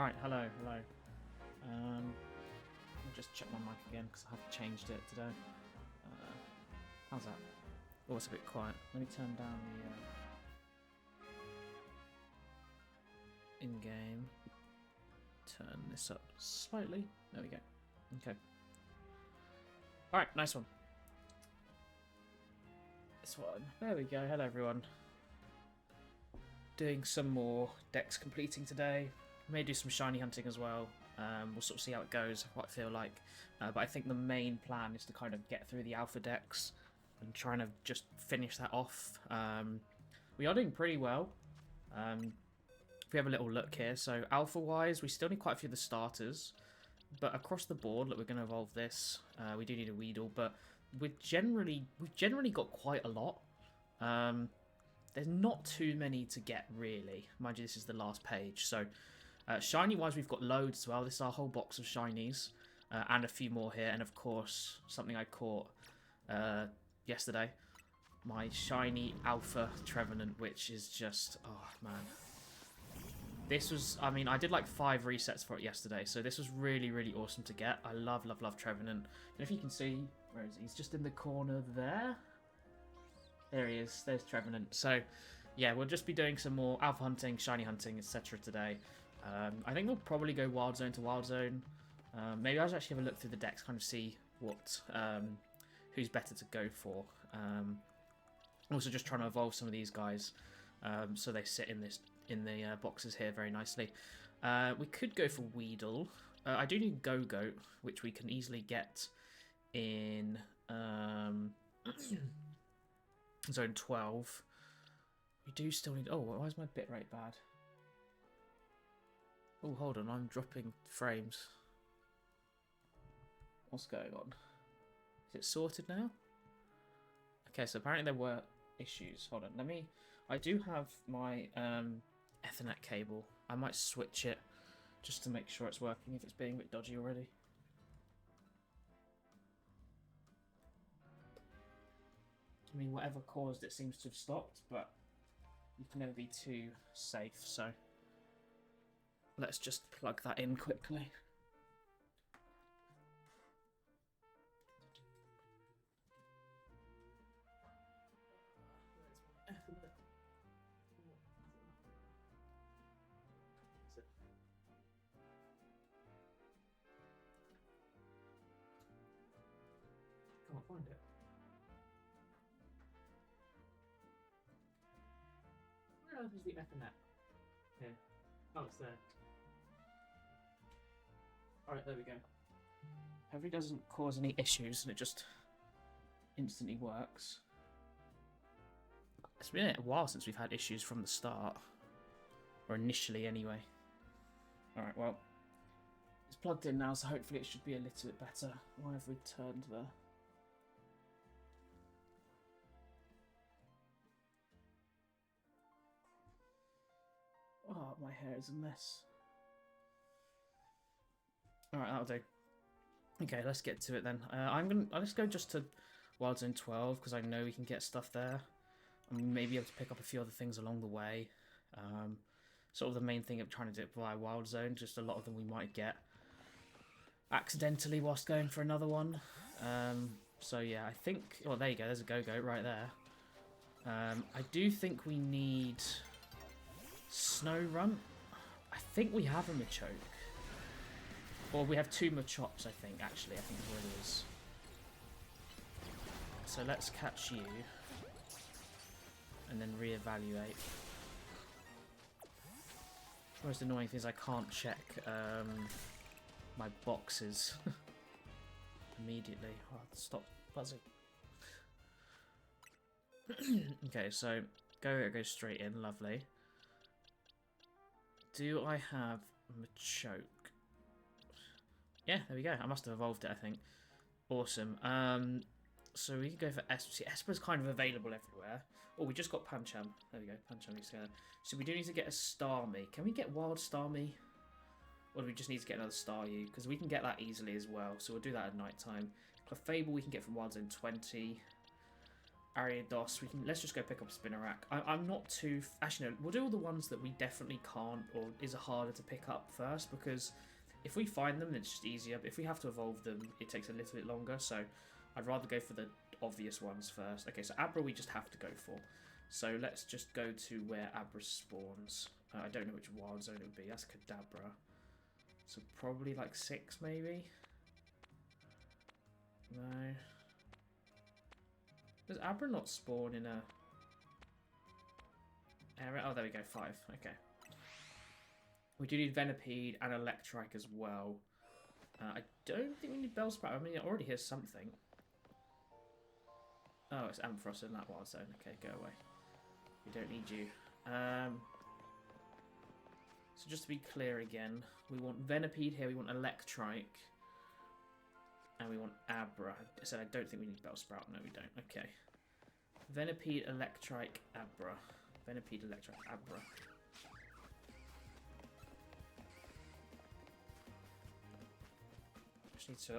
Alright, hello. I'll just check my mic again because I haven't changed it today. How's that? Oh, it's a bit quiet. Let me turn down the in-game. Turn this up slightly. There we go. Okay. Alright, nice one. This one. There we go. Hello, everyone. Doing some more decks completing today. May do some shiny hunting as well. We'll sort of see how it goes, what I feel like. But I think the main plan is to kind of get through the alpha decks and trying to just finish that off. We are doing pretty well. If we have a little look here, so alpha-wise, we still need quite a few of the starters. But across the board, look, we're going to evolve this. We do need a Weedle, but we've generally got quite a lot. There's not too many to get, really. Mind you, this is the last page. So, shiny-wise, we've got loads as well. This is our whole box of shinies. And a few more here. And, of course, something I caught yesterday. My shiny Alpha Trevenant, which is just... Oh, man. This was... I mean, I did like 5 resets for it yesterday. So, this was really, really awesome to get. I love Trevenant. And if you can see... Where is he? He's just in the corner there. There he is. There's Trevenant. So, yeah, we'll just be doing some more alpha hunting, shiny hunting, etc. today. I think we'll probably go Wild Zone to Wild Zone. Maybe I'll actually have a look through the decks, kind of see what who's better to go for. Also, just trying to evolve some of these guys so they sit in the boxes here very nicely. We could go for Weedle. I do need Go-Goat, which we can easily get in... Zone 12. We do still need... Oh, why is my bitrate bad? Oh, hold on. I'm dropping frames. What's going on? Is it sorted now? Okay, so apparently there were issues. Hold on. Let me... I do have my Ethernet cable. I might switch it just to make sure it's working if it's being a bit dodgy already. I mean, whatever caused it seems to have stopped, but you can never be too safe, so let's just plug that in quickly. Can't find it. Where else is the Ethernet? Here. Oh, it's there. Alright, there we go. Hopefully it doesn't cause any issues and it just instantly works. It's been a while since we've had issues from the start. Or initially, anyway. Alright, well. It's plugged in now, so hopefully it should be a little bit better. Why have we turned the... Oh, my hair is a mess. Alright, that'll do. Okay, let's get to it then. I'll just go just to Wild Zone 12 because I know we can get stuff there. And maybe able to pick up a few other things along the way. Sort of the main thing of trying to do it via Wild Zone, just a lot of them we might get accidentally whilst going for another one. So yeah, I think... Oh, there you go, there's a Go-Goat right there. I do think we need... Snow Runt. I think we have a Machoke. Or we have 2 Machops, I think, actually. I think is what it is. So let's catch you. And then reevaluate. The most annoying thing is I can't check my boxes immediately. Oh, stop buzzing. Okay, so go straight in. Lovely. Do I have Machoke? Yeah, there we go. I must have evolved it, I think. Awesome. So we can go for Esper. See, Esper's kind of available everywhere. Oh, we just got Pancham. There we go. Pancham needs to go. So we do need to get a Starmie. Can we get Wild Starmie? Or do we just need to get another Staryu? Because we can get that easily as well. So we'll do that at night time. Clefable we can get from Wild Zone 20. Ariados. Let's just go pick up Spinnerack. I'm not too... Actually, no, we'll do all the ones that we definitely can't or is harder to pick up first, because if we find them, it's just easier. But if we have to evolve them, it takes a little bit longer, so I'd rather go for the obvious ones first. Okay, so Abra we just have to go for. So let's just go to where Abra spawns. I don't know which wild zone it would be. That's Kadabra. So probably like 6, maybe? No. Does Abra not spawn in a area? Oh, there we go, 5. Okay. We do need Venipede and Electrike as well. I don't think we need Bellsprout. I mean, it already has something. Oh, it's Ampharos in that wild zone. Okay, go away. We don't need you. So just to be clear again, we want Venipede here, we want Electrike, and we want Abra. I said I don't think we need Bellsprout. No, we don't. Okay. Venipede, Electrike, Abra. Venipede, Electrike, Abra.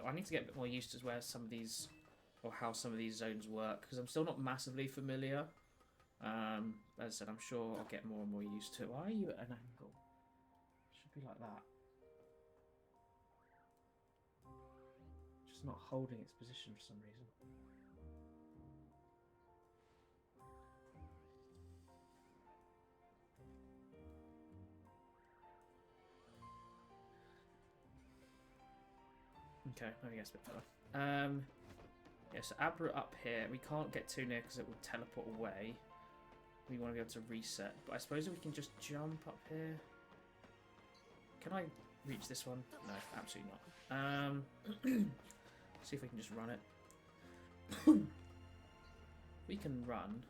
I need to get a bit more used to where some of these, or how some of these zones work, because I'm still not massively familiar. As I said, I'm sure I'll get more and more used to it. Why are you at an angle? Should be like that. Just not holding its position for some reason. Okay, maybe it's a bit further. Yeah, so Abra up here. We can't get too near because it will teleport away. We want to be able to reset. But I suppose if we can just jump up here. Can I reach this one? No, absolutely not. See if we can just run it. We can run.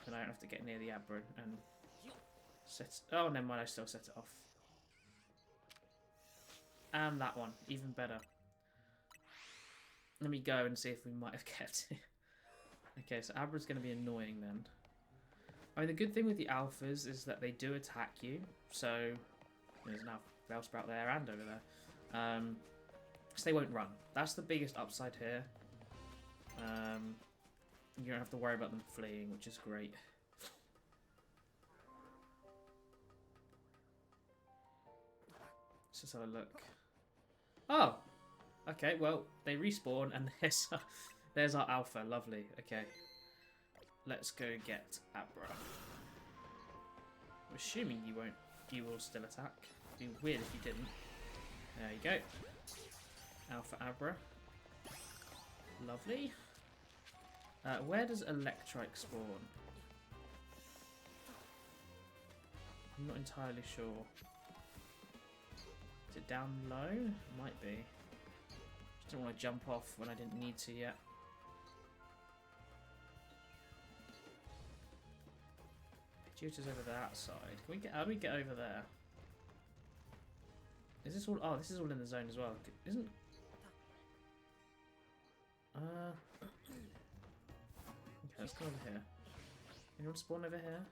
And I don't have to get near the Abra and set... Oh, never mind, I still set it off. And that one, even better. Let me go and see if we might have kept it. Okay, so Abra's going to be annoying then. I mean, the good thing with the alphas is that they do attack you. So, there's now Bellsprout there and over there. So they won't run. That's the biggest upside here. You don't have to worry about them fleeing, which is great. Let's just have a look. Oh! Okay, well, they respawn and there's our alpha. Lovely. Okay. Let's go get Abra. I'm assuming you will still attack. It'd be weird if you didn't. There you go. Alpha Abra. Lovely. Where does Electrike spawn? I'm not entirely sure. Is it down low? It might be. Just don't want to jump off when I didn't need to yet. Tutor's over that side. Can we get? How do we get over there? Is this all? Oh, this is all in the zone as well. Isn't? Okay, let's go over here. Anyone spawn over here?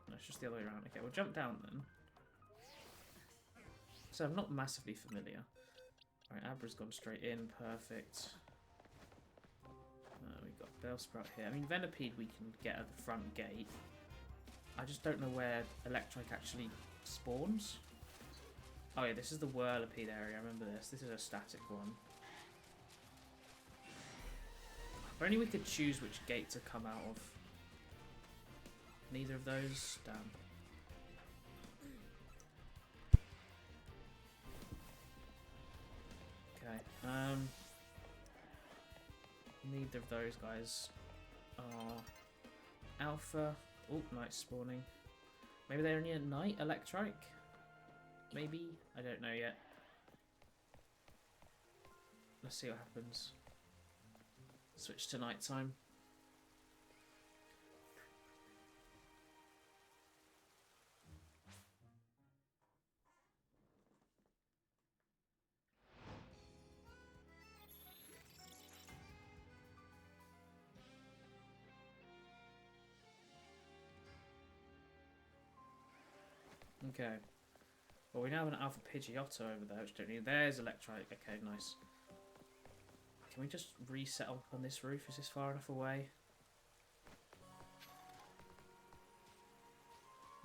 No, it's just the other way around. Okay, we'll jump down then. So I'm not massively familiar. Alright, Abra's gone straight in. Perfect. We've got Bellsprout here. I mean, Venipede we can get at the front gate. I just don't know where Electrike actually spawns. Oh yeah, this is the Whirlipede area. I remember this. This is a static one. If only we could choose which gate to come out of. Neither of those. Damn. Okay. Neither of those guys are alpha. Oh, night spawning. Maybe they're only at night, Electrike? Maybe? I don't know yet. Let's see what happens. Switch to nighttime. Okay. Well, we now have an Alpha Pidgeotto over there, which don't need. There's Electrike. Okay, nice. Can we just reset up on this roof? Is this far enough away?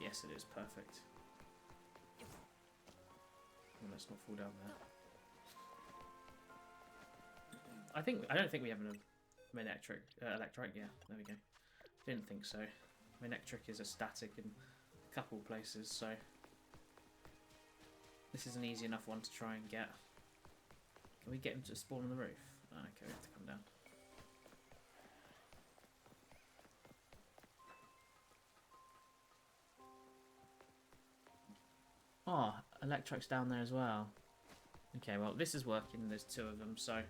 Yes, it is. Perfect. Well, let's not fall down there. I don't think we have an electric. Yeah, there we go. Didn't think so. Electric is a static in a couple places, so this is an easy enough one to try and get. Can we get him to spawn on the roof? Oh, okay, we have to come down. Oh, Electric's down there as well. Okay, well, this is working. There's 2 of them, so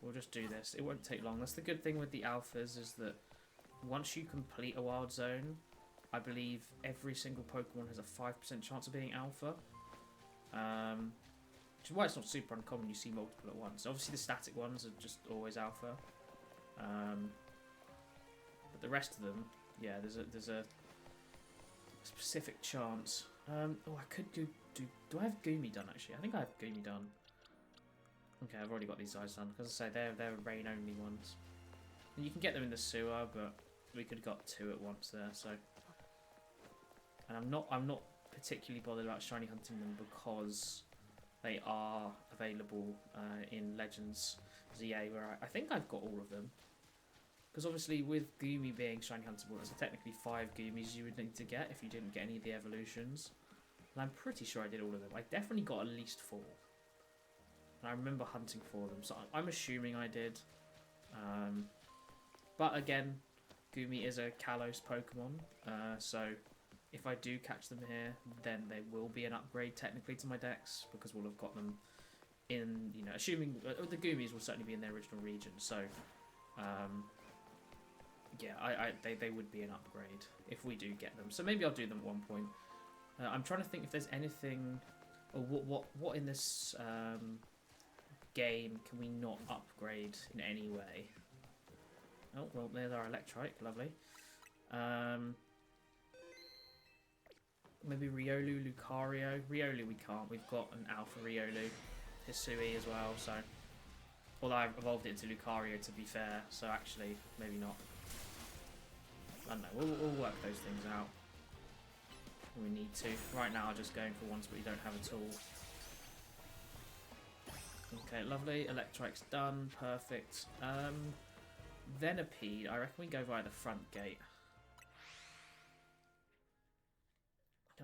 we'll just do this. It won't take long. That's the good thing with the alphas, is that once you complete a wild zone, I believe every single Pokemon has a 5% chance of being alpha. Which is why it's not super uncommon you see multiple at once. Obviously the static ones are just always alpha. But the rest of them, yeah, there's a specific chance. Oh, I could do I have Goomy done actually? I think I have Goomy done. Okay, I've already got these guys done. As I say, they're rain only ones. And you can get them in the sewer, but we could have got 2 at once there, so. And I'm not particularly bothered about shiny hunting them because they are available in Legends ZA, where I think I've got all of them. Because obviously with Goomy being shiny huntable, there's technically 5 Goomies you would need to get if you didn't get any of the evolutions. And I'm pretty sure I did all of them. I definitely got at least 4. And I remember hunting for them, so I'm assuming I did. But again, Goomy is a Kalos Pokemon, so if I do catch them here, then they will be an upgrade technically to my decks, because we'll have got them in, you know, assuming the Goomies will certainly be in their original region, so yeah, they would be an upgrade if we do get them. So maybe I'll do them at one point. I'm trying to think if there's anything, or what in this game can we not upgrade in any way? Oh, well, there's our Electrike, lovely. Maybe Riolu, Lucario. Riolu we can't, we've got an Alpha Riolu. Hisui as well, so. Although I've evolved it into Lucario to be fair, so actually, maybe not. I don't know, we'll work those things out. We need to. Right now I'm just going for ones we don't have at all. Okay, lovely. Electrike's done. Perfect. Venipede, I reckon we go via the front gate.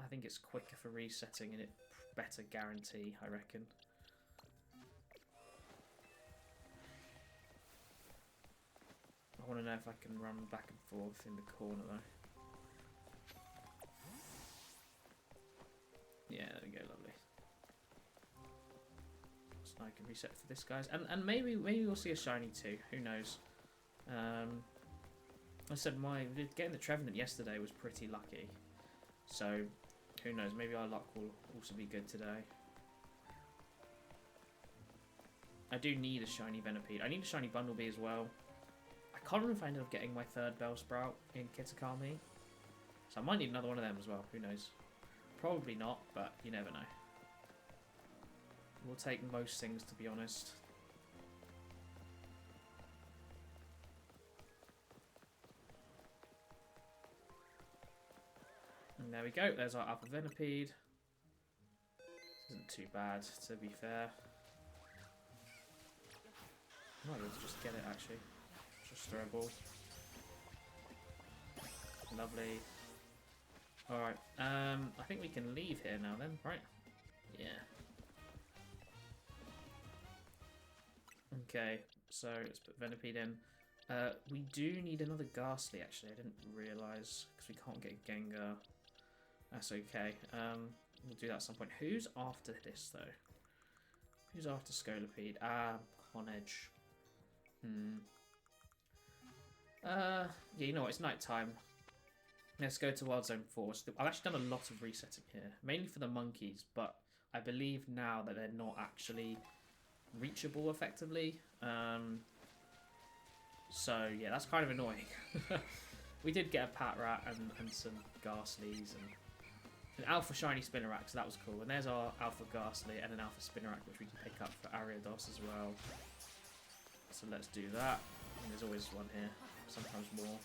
I think it's quicker for resetting and it better guarantee, I reckon. I want to know if I can run back and forth in the corner though. Yeah, there we go, lovely. So I can reset for this guys, and maybe we'll see a shiny too. Who knows? I said getting the Trevenant yesterday was pretty lucky, so who knows? Maybe our luck will also be good today. I do need a shiny Venipede. I need a shiny Bumblebee as well. I can't remember if I ended up getting my 3rd Bellsprout in Kitakami, so I might need another one of them as well. Who knows? Probably not, but you never know. We'll take most things, to be honest. And there we go. There's our Upper Venipede. Isn't too bad, to be fair. I might be able to just get it, actually. Just throw a ball. Lovely. Alright, I think we can leave here now then, right? Yeah. Okay, so let's put Venipede in. We do need another Ghastly, actually. I didn't realise, because we can't get Gengar. That's okay. We'll do that at some point. Who's after this, though? Who's after Scolipede? Ah, Honedge. Yeah, you know what? It's night time. Let's go to Wild Zone 4. So I've actually done a lot of resetting here, mainly for the monkeys, but I believe now that they're not actually reachable effectively. So yeah, that's kind of annoying. We did get a Patrat and some Ghastlies and an Alpha Shiny Spinarak, so that was cool. And there's our Alpha Ghastly and an Alpha Spinarak, which we can pick up for Ariados as well. So let's do that. And there's always one here, sometimes more.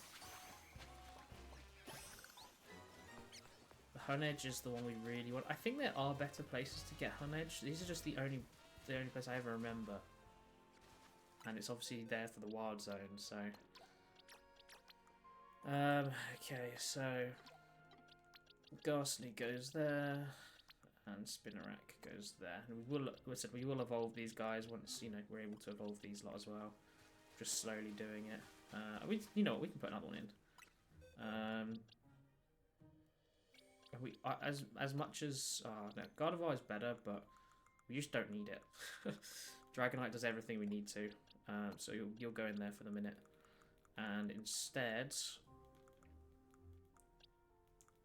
The Hun Edge is the one we really want. I think there are better places to get Hun Edge. These are just the only place I ever remember. And it's obviously there for the wild zone, so... okay, so... Ghastly goes there, and Spinnerack goes there. And we will evolve these guys once, you know, we're able to evolve these lot as well. Just slowly doing it. You know what, we can put another one in. As much as no, Gardevoir is better, but we just don't need it. Dragonite does everything we need to, so you'll go in there for the minute, and instead,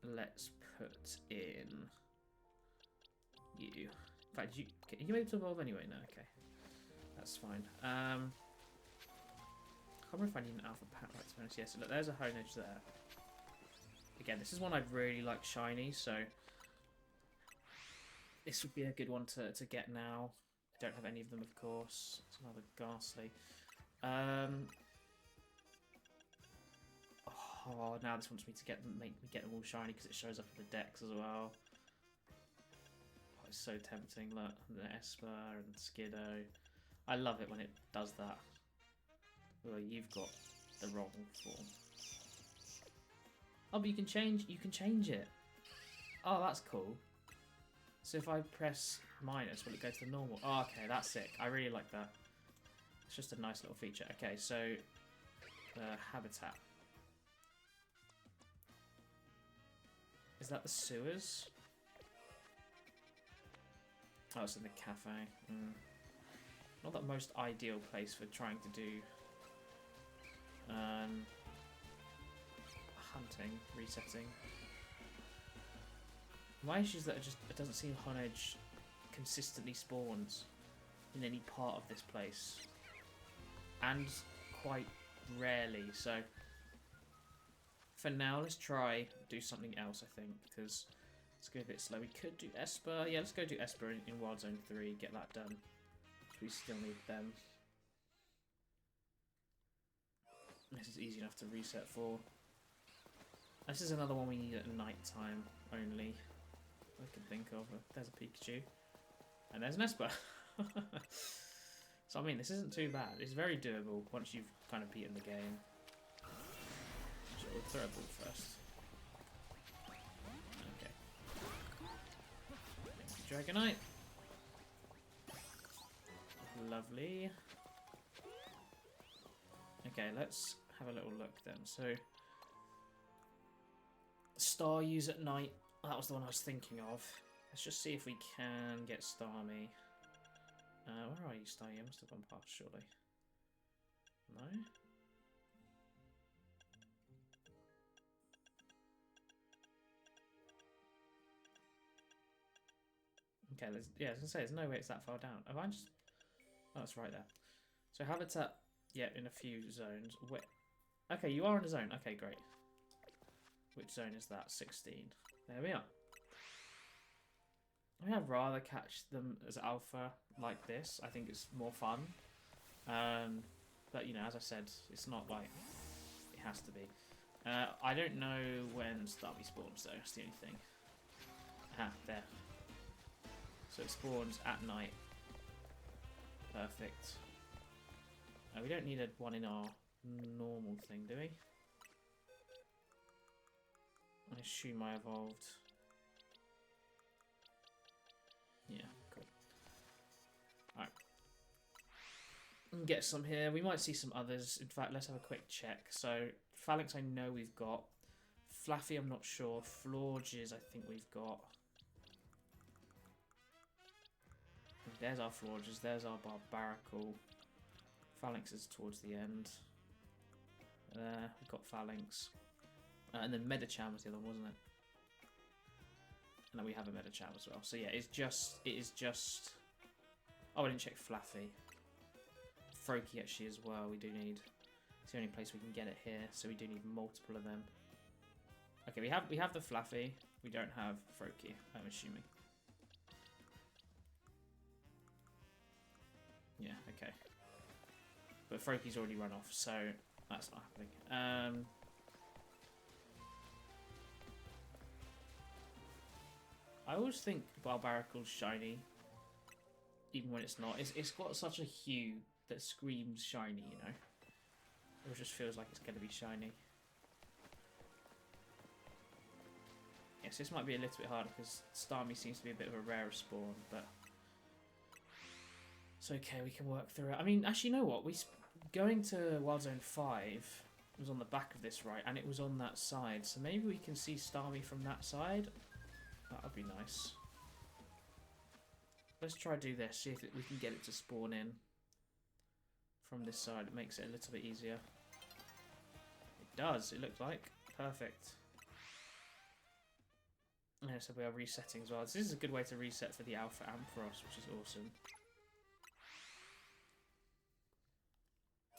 let's put in you. In fact, are you able to evolve anyway? No, okay, that's fine. I can't remember if I need an Alpha Pack right to be honest. Yes, look, there's a Honedge there. Again, this is one I'd really like shiny, so this would be a good one to get now. I don't have any of them, of course. It's another Ghastly. Oh, now this wants me to make me get them all shiny because it shows up in the decks as well. Oh, it's so tempting. Look, the Esper and Skiddo. I love it when it does that. Well, you've got the wrong form. Oh, but you can change it. Oh, that's cool. So if I press minus, will it go to the normal? Oh, okay, that's sick. I really like that. It's just a nice little feature. Okay, so habitat. Is that the sewers? Oh, it's in the cafe. Not the most ideal place for trying to do hunting, resetting. My issue is that it doesn't seem Honedge consistently spawns in any part of this place. And quite rarely, so for now let's try do something else, I think, because it's going a bit slow. We could do Esper. Yeah, let's go do Esper in Wild Zone 3, get that done. We still need them. This is easy enough to reset for. This is another one we need at night time only. I can think of. There's a Pikachu. And there's an Esper. So I mean, this isn't too bad. It's very doable once you've kind of beaten the game. So we'll throw a ball first. Okay. Thank you, Dragonite. Lovely. Okay, let's have a little look then. So, Staryu at night. That was the one I was thinking of. Let's just see if we can get Starmie. Where are you, Staryu? You must have gone past, surely. No? Okay, I was going to say, there's no way it's that far down. Have I just... Oh, it's right there. So habitat, yeah, in a few zones. Where... Okay, you are in a zone. Okay, great. Which zone is that? 16. There we are. I mean, I'd rather catch them as alpha like this. I think it's more fun. But, you know, as I said, it's not like it has to be. I don't know when Starmie spawns, though. That's the only thing. Ah, there. So it spawns at night. Perfect. We don't need one in our normal thing, do we? I assume I evolved. Yeah, cool. Alright. Get some here. We might see some others. In fact, let's have a quick check. So, Phalanx I know we've got. Flaffy I'm not sure. Florges I think we've got. There's our Florges. There's our Barbaracle. Phalanx is towards the end. We've got Phalanx. And then Medicham was the other one, wasn't it? And then we have a Medicham as well. So yeah, it is just... Oh, I didn't check Flaffy. Froakie actually as well, we do need. It's the only place we can get it here, so we do need multiple of them. Okay, we have the Flaffy. We don't have Froakie, I'm assuming. Yeah, okay. But Froaky's already run off, so that's not happening. I always think Barbaricle's shiny, even when it's not. It's got such a hue that screams shiny, you know? It just feels like it's going to be shiny. Yes, this might be a little bit harder because Starmie seems to be a bit of a rarer spawn, but it's okay, we can work through it. I mean, actually, you know what? Going to Wild Zone 5 was on the back of this, right? And it was on that side, so maybe we can see Starmie from that side. That would be nice. Let's try do this, see if we can get it to spawn in from this side. It makes it a little bit easier. It does, it looks like. Perfect. Yeah, so we are resetting as well. This is a good way to reset for the Alpha Ampharos, which is awesome.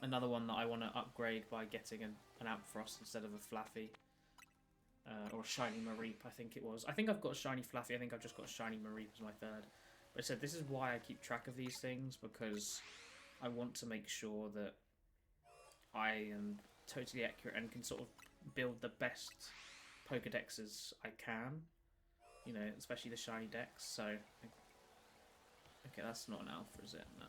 Another one that I want to upgrade by getting an Ampharos instead of a Flaffy. Or a Shiny Mareep, I think it was. I think I've got a Shiny Flaffy, I think I've just got a Shiny Mareep as my third. But I said, this is why I keep track of these things, because I want to make sure that I am totally accurate and can sort of build the best Pokedexes I can. You know, especially the shiny decks, so... Okay, that's not an alpha, is it? No.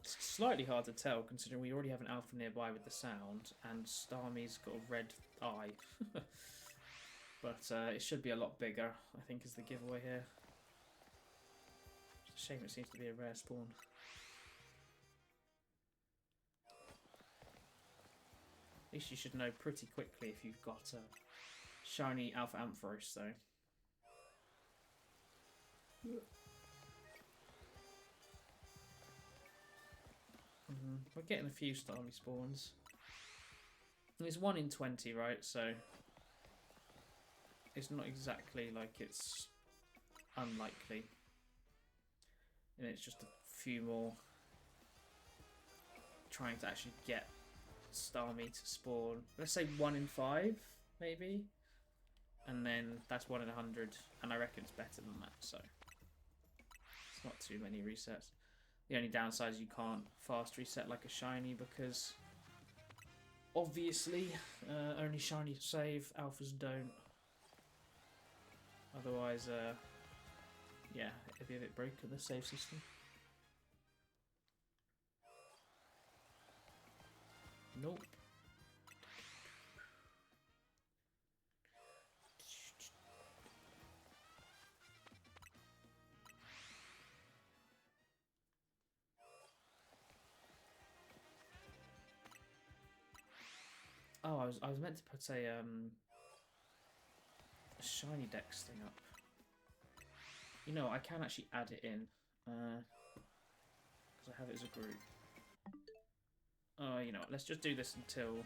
It's slightly hard to tell, considering we already have an alpha nearby with the sound, and Starmie's got a red eye. But it should be a lot bigger, I think, is the giveaway here. It's a shame it seems to be a rare spawn. At least you should know pretty quickly if you've got a shiny Alpha Ampharos, though. We're getting a few Starmie spawns. And it's 1 in 20, right? So it's not exactly like it's unlikely. And it's just a few more trying to actually get Starmie to spawn. Let's say 1 in 5, maybe. And then that's 1 in 100, and I reckon it's better than that, so it's not too many resets. The only downside is you can't fast reset like a shiny, because obviously only shiny save, alphas don't. Otherwise, yeah, it'd be a bit broken, the save system. Nope. Oh, I was meant to put a shiny dex thing up. You know, I can actually add it in because I have it as a group. Oh, you know what? Let's just do this until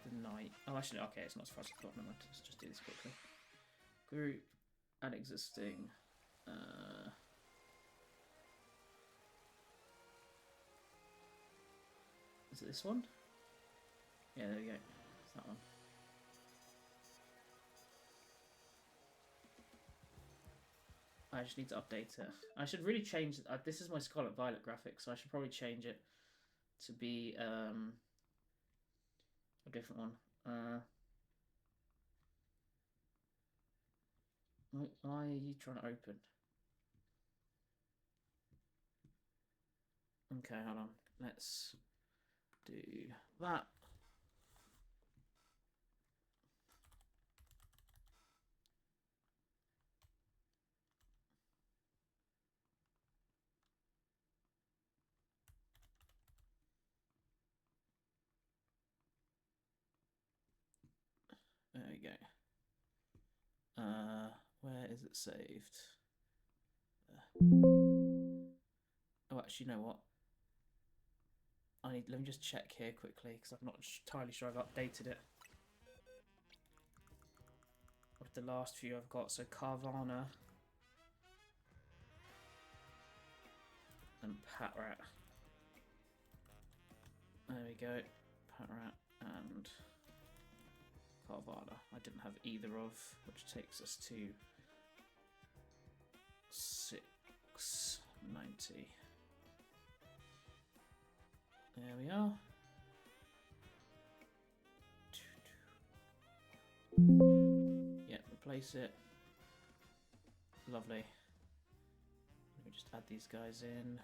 the night. Oh, actually, okay, it's not as far as I thought. Never mind. Let's just do this quickly. Group, add existing. Is it this one? Yeah, there we go. It's that one. I just need to update it. I should really change it. This is my Scarlet Violet graphic, so I should probably change it to be a different one. Why are you trying to open? Okay, hold on. Let's do that. There we go. Where is it saved? Oh, actually, you know what? Let me just check here quickly, because I'm not entirely sure I've updated it. With the last few I've got, so Carvana and Patrat. There we go, Patrat and Carvana. I didn't have either of, which takes us to 690. There we are. Yeah, replace it. Lovely. Let me just add these guys in.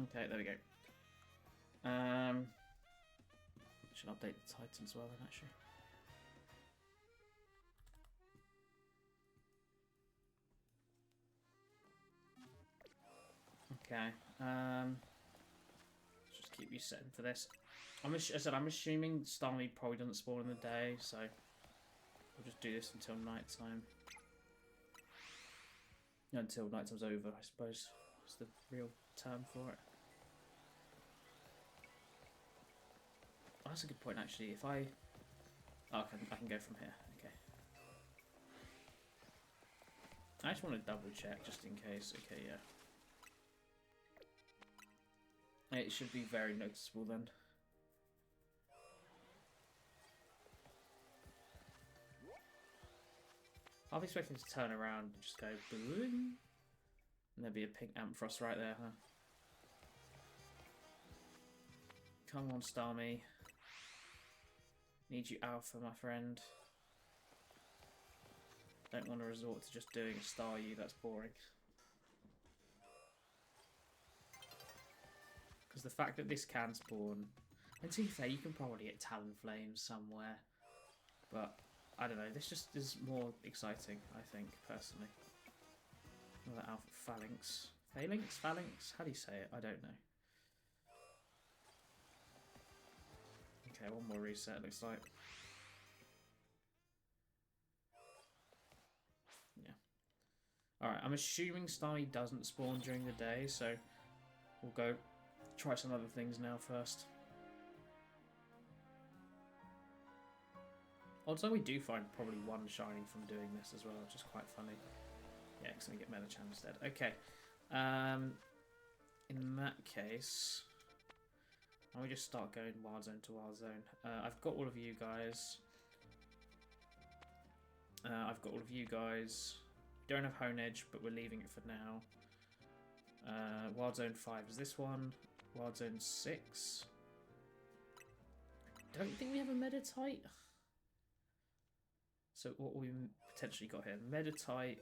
Okay, there we go. Should update the Titan as well then, actually. Okay. Just keep you setting for this. I'm assuming Starmie probably doesn't spawn in the day, so we'll just do this until night time. Until night time's over, I suppose. Is the real term for it. Oh, that's a good point, actually. If I... Oh, I can go from here. Okay. I just want to double check, just in case. Okay, yeah. It should be very noticeable then. I'll be expecting to turn around and just go boom. And there'll be a pink Ampharos right there, huh? Come on, Starmie. Need you alpha, my friend. Don't want to resort to just doing a star U, that's boring. Because the fact that this can spawn... And to be fair, you can probably get Talonflames somewhere. But, I don't know, this just is more exciting, I think, personally. Another alpha Phalanx. Phalanx? Phalanx? How do you say it? I don't know. Okay, one more reset, looks like. Yeah. Alright, I'm assuming Starmie doesn't spawn during the day, so we'll go try some other things now first. Although we do find probably one shiny from doing this as well, which is quite funny. Yeah, because we get Metachan instead. Okay. In that case... Why don't we just start going wild zone to wild zone? I've got all of you guys. Don't have Hone Edge, but we're leaving it for now. Wild Zone 5 is this one. Wild Zone 6. Don't think we have a Meditite. So what we potentially got here? Meditite.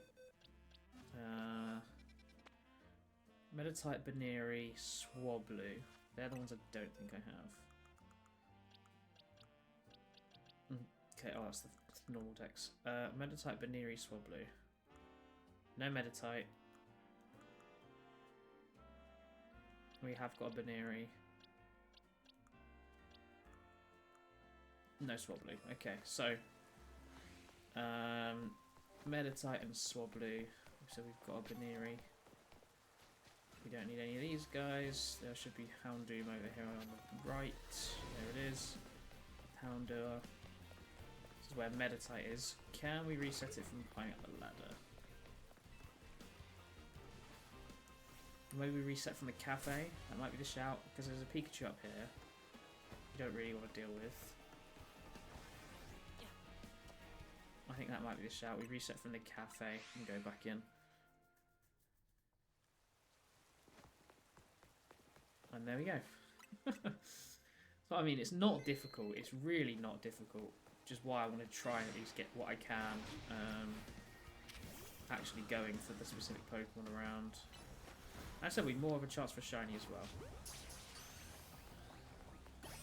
Meditite, Baneri, Swablu. They're the ones I don't think I have. Okay, oh, that's the normal decks. Meditite, Baneri, Swablu. No Meditite. We have got a Baneri. No Swablu. Okay, so Meditite and Swablu. So we've got a Baneri. We don't need any of these guys. There should be Houndoom over here on the right. There it is. Houndour. This is where Meditite is. Can we reset it from climbing up the ladder? Maybe we reset from the cafe. That might be the shout, because there's a Pikachu up here you don't really want to deal with. I think that might be the shout. We reset from the cafe and go back in. And there we go. So I mean, it's not difficult. It's really not difficult. Which is why I want to try and at least get what I can actually going for the specific Pokemon around. I said we'd more of a chance for shiny as well.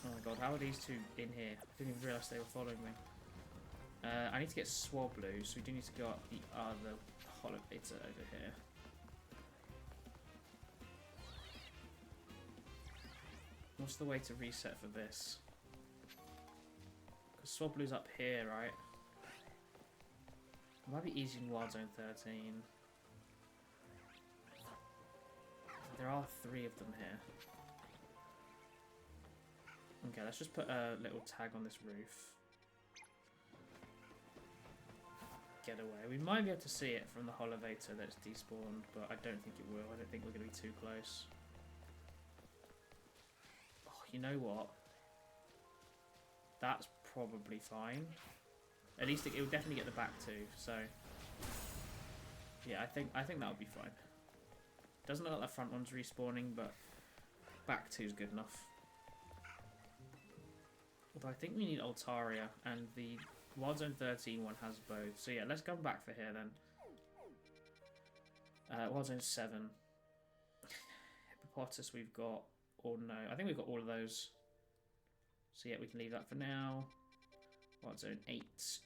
Oh my god, how are these two in here? I didn't even realise they were following me. I need to get Swablu, so we do need to go up the other Holovator over here. What's the way to reset for this? Because Swablu's up here, right? It might be easy in Wild Zone 13. There are 3 of them here. Okay, let's just put a little tag on this roof. Get away. We might be able to see it from the Holovator that's despawned, but I don't think it will. I don't think we're going to be too close. Oh, you know what? That's probably fine. At least it will definitely get the back two. So yeah, I think that would be fine. Doesn't look like the front one's respawning, but back two's good enough. Although I think we need Altaria, and the Wild Zone 13 one has both. So yeah, let's come back for here then. Wild Zone 7. Hippopotamus we've got, or no, I think we've got all of those. So yeah, we can leave that for now. Wild Zone 8 is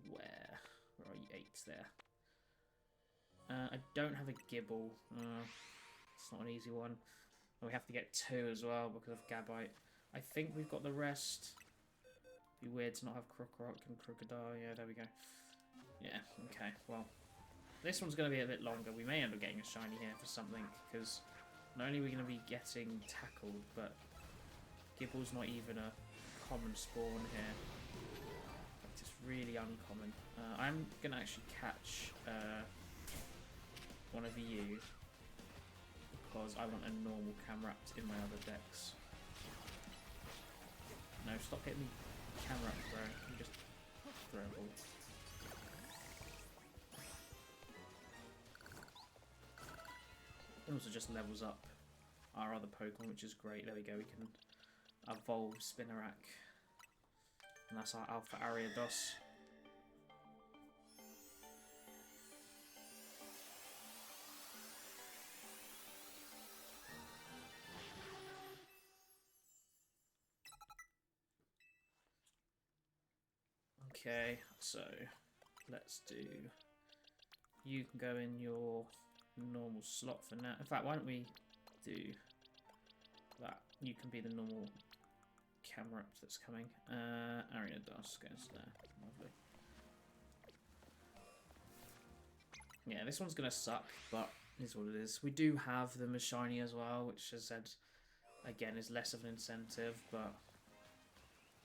where? Where are you? 8's there. I don't have a Gibble. It's not an easy one. And we have to get 2 as well because of Gabite. I think we've got the rest. Be weird to not have Krokorok and Crocodile. Yeah, there we go. Yeah, okay, well. This one's going to be a bit longer. We may end up getting a shiny here for something, because not only are we going to be getting tackled, but Gibble's not even a common spawn here. It's just really uncommon. I'm going to actually catch one of you, because I want a normal Camrapt in my other decks. No, stop hitting me, Camrapt, bro. You just throw a ball. It also just levels up our other Pokemon, which is great. There we go, we can evolve Spinarak. And that's our Alpha Ariados. Okay, so let's do... You can go in your normal slot for now. In fact, why don't we do that? You can be the normal Camrapt that's coming. Ariados goes there. Lovely. Yeah, this one's gonna suck, but it is what it is. We do have them as shiny as well, which, as said, again, is less of an incentive, but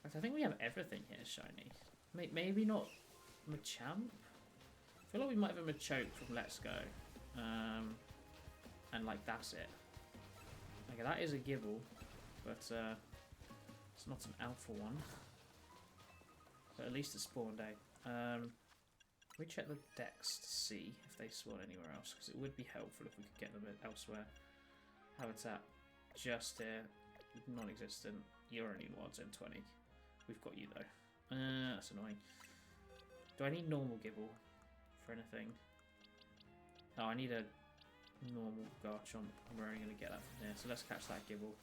I think we have everything here shiny. Maybe not Machamp. I feel like we might have a Machoke from Let's Go. And like that's it. Okay, that is a Gibble, but it's not an alpha one. But at least it's spawn day. We check the decks to see if they spawn anywhere else, because it would be helpful if we could get them elsewhere. Habitat, just here, non-existent. You're only in Wild Zone 20. We've got you though. That's annoying. Do I need normal Gibble for anything? Oh, I need a normal Garchomp. We're only going to get that from here. So let's catch that Gibble.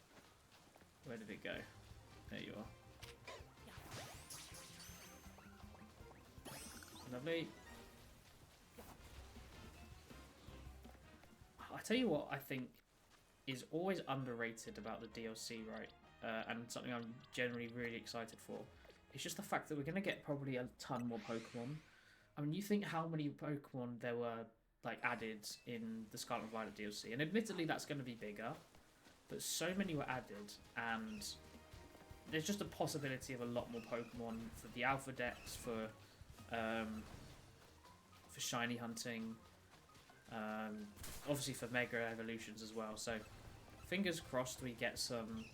Where did it go? There you are. Lovely. I tell you what I think is always underrated about the DLC, right? And something I'm generally really excited for. It's just the fact that we're going to get probably a ton more Pokemon. I mean, you think how many Pokemon there were like added in the Scarlet and Violet DLC, and admittedly that's going to be bigger, but so many were added, and there's just a possibility of a lot more Pokemon for the Alpha decks, for shiny hunting, obviously for Mega Evolutions as well. So fingers crossed we get some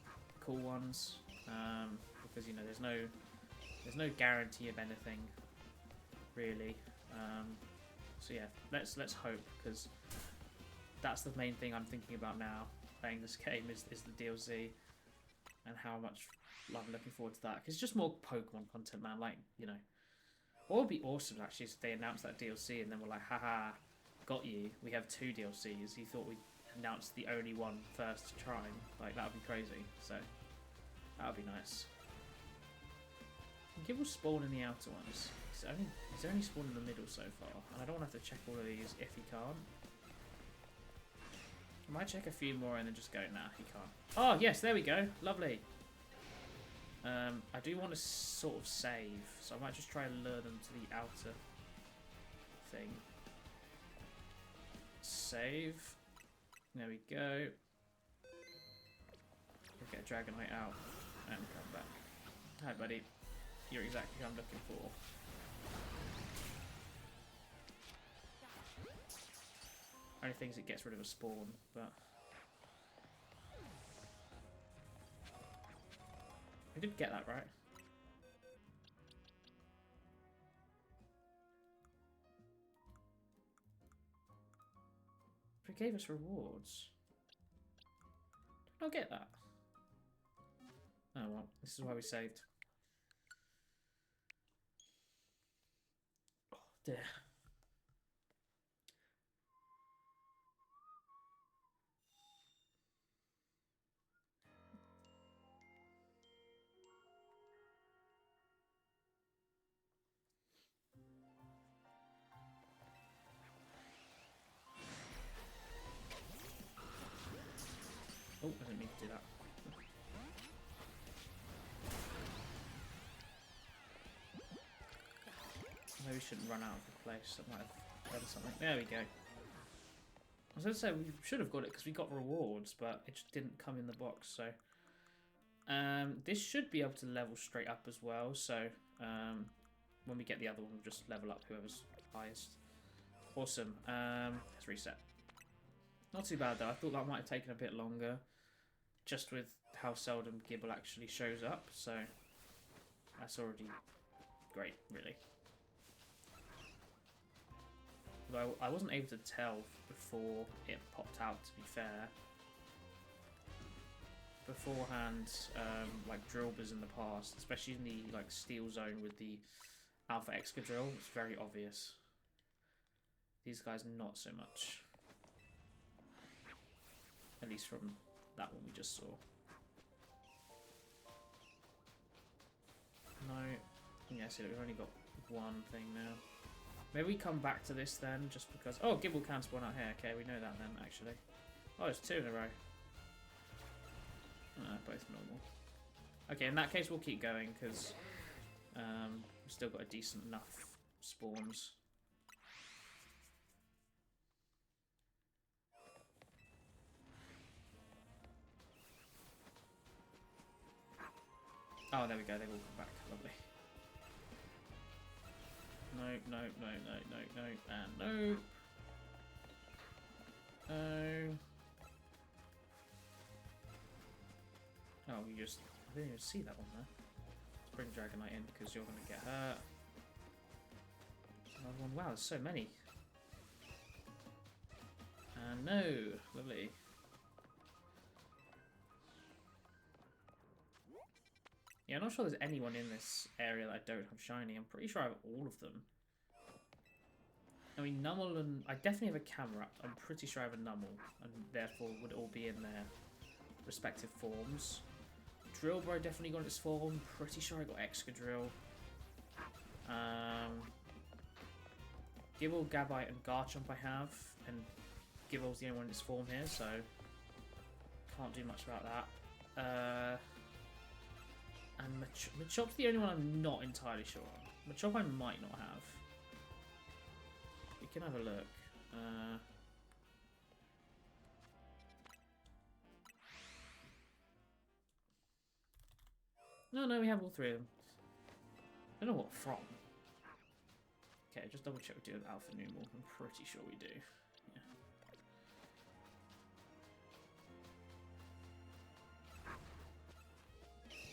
cool ones, because you know there's no guarantee of anything really. So yeah, let's hope, because that's the main thing I'm thinking about now playing this game is the DLC, and how much I'm looking forward to that, because it's just more Pokemon content, man. Like, you know, what would be awesome actually is if they announced that DLC and then we're like, haha, got you, we have 2 DLCs. You thought we announced the only one first time. Like, that would be crazy. So that would be nice. Gibble spawn in the outer ones. He's only spawned in the middle so far, and I don't want to have to check all of these if he can't. I might check a few more and then just go, nah, he can't. Oh, yes, there we go. Lovely. I do want to sort of save, so I might just try and lure them to the outer thing. Save. There we go. We'll get Dragonite out and come back. Hi, buddy. You're exactly who I'm looking for. Only thing is it gets rid of a spawn, but we did get that right. It gave us rewards. Did I get that? Oh well, this is why we saved. Oh dear. Oh, I didn't mean to do that. Maybe we shouldn't run out of the place. That might have done something. There we go. I was going to say, we should have got it because we got rewards, but it just didn't come in the box, so... this should be able to level straight up as well, so... when we get the other one, we'll just level up whoever's highest. Awesome. Let's reset. Not too bad, though. I thought that might have taken a bit longer, just with how seldom Gibble actually shows up, so... That's already great, really. Though I wasn't able to tell before it popped out, to be fair. Beforehand, like drillbers in the past, especially in the like steel zone with the Alpha Excadrill, it's very obvious. These guys not so much. At least from that one we just saw. No. Yeah, see, we've only got one thing now. Maybe we come back to this then, just because... Oh, Gibble can spawn out here. Okay, we know that then, actually. Oh, there's two in a row. Both normal. Okay, in that case, we'll keep going, because we've still got a decent enough spawns. Oh, there we go. They've all come back. Lovely. No, no, no, no, no, no, and no. No. Oh, you just... I didn't even see that one there. Let's bring Dragonite in because you're going to get hurt. Another one. Wow, there's so many. And no. Lovely. Yeah, I'm not sure there's anyone in this area that I don't have shiny. I'm pretty sure I have all of them. I mean, Numel and... I definitely have a Camerupt. I'm pretty sure I have a Numel, and therefore would all be in their respective forms. Drillbur I definitely got its form. Pretty sure I got Excadrill. Gible, Gabite, and Garchomp I have, and Gibble's the only one in its form here, so can't do much about that. And Machop's the only one I'm not entirely sure on. Machop I might not have. We can have a look. No, we have all three of them. I don't know what from. Okay, just double check we do have Alpha Numeral. I'm pretty sure we do.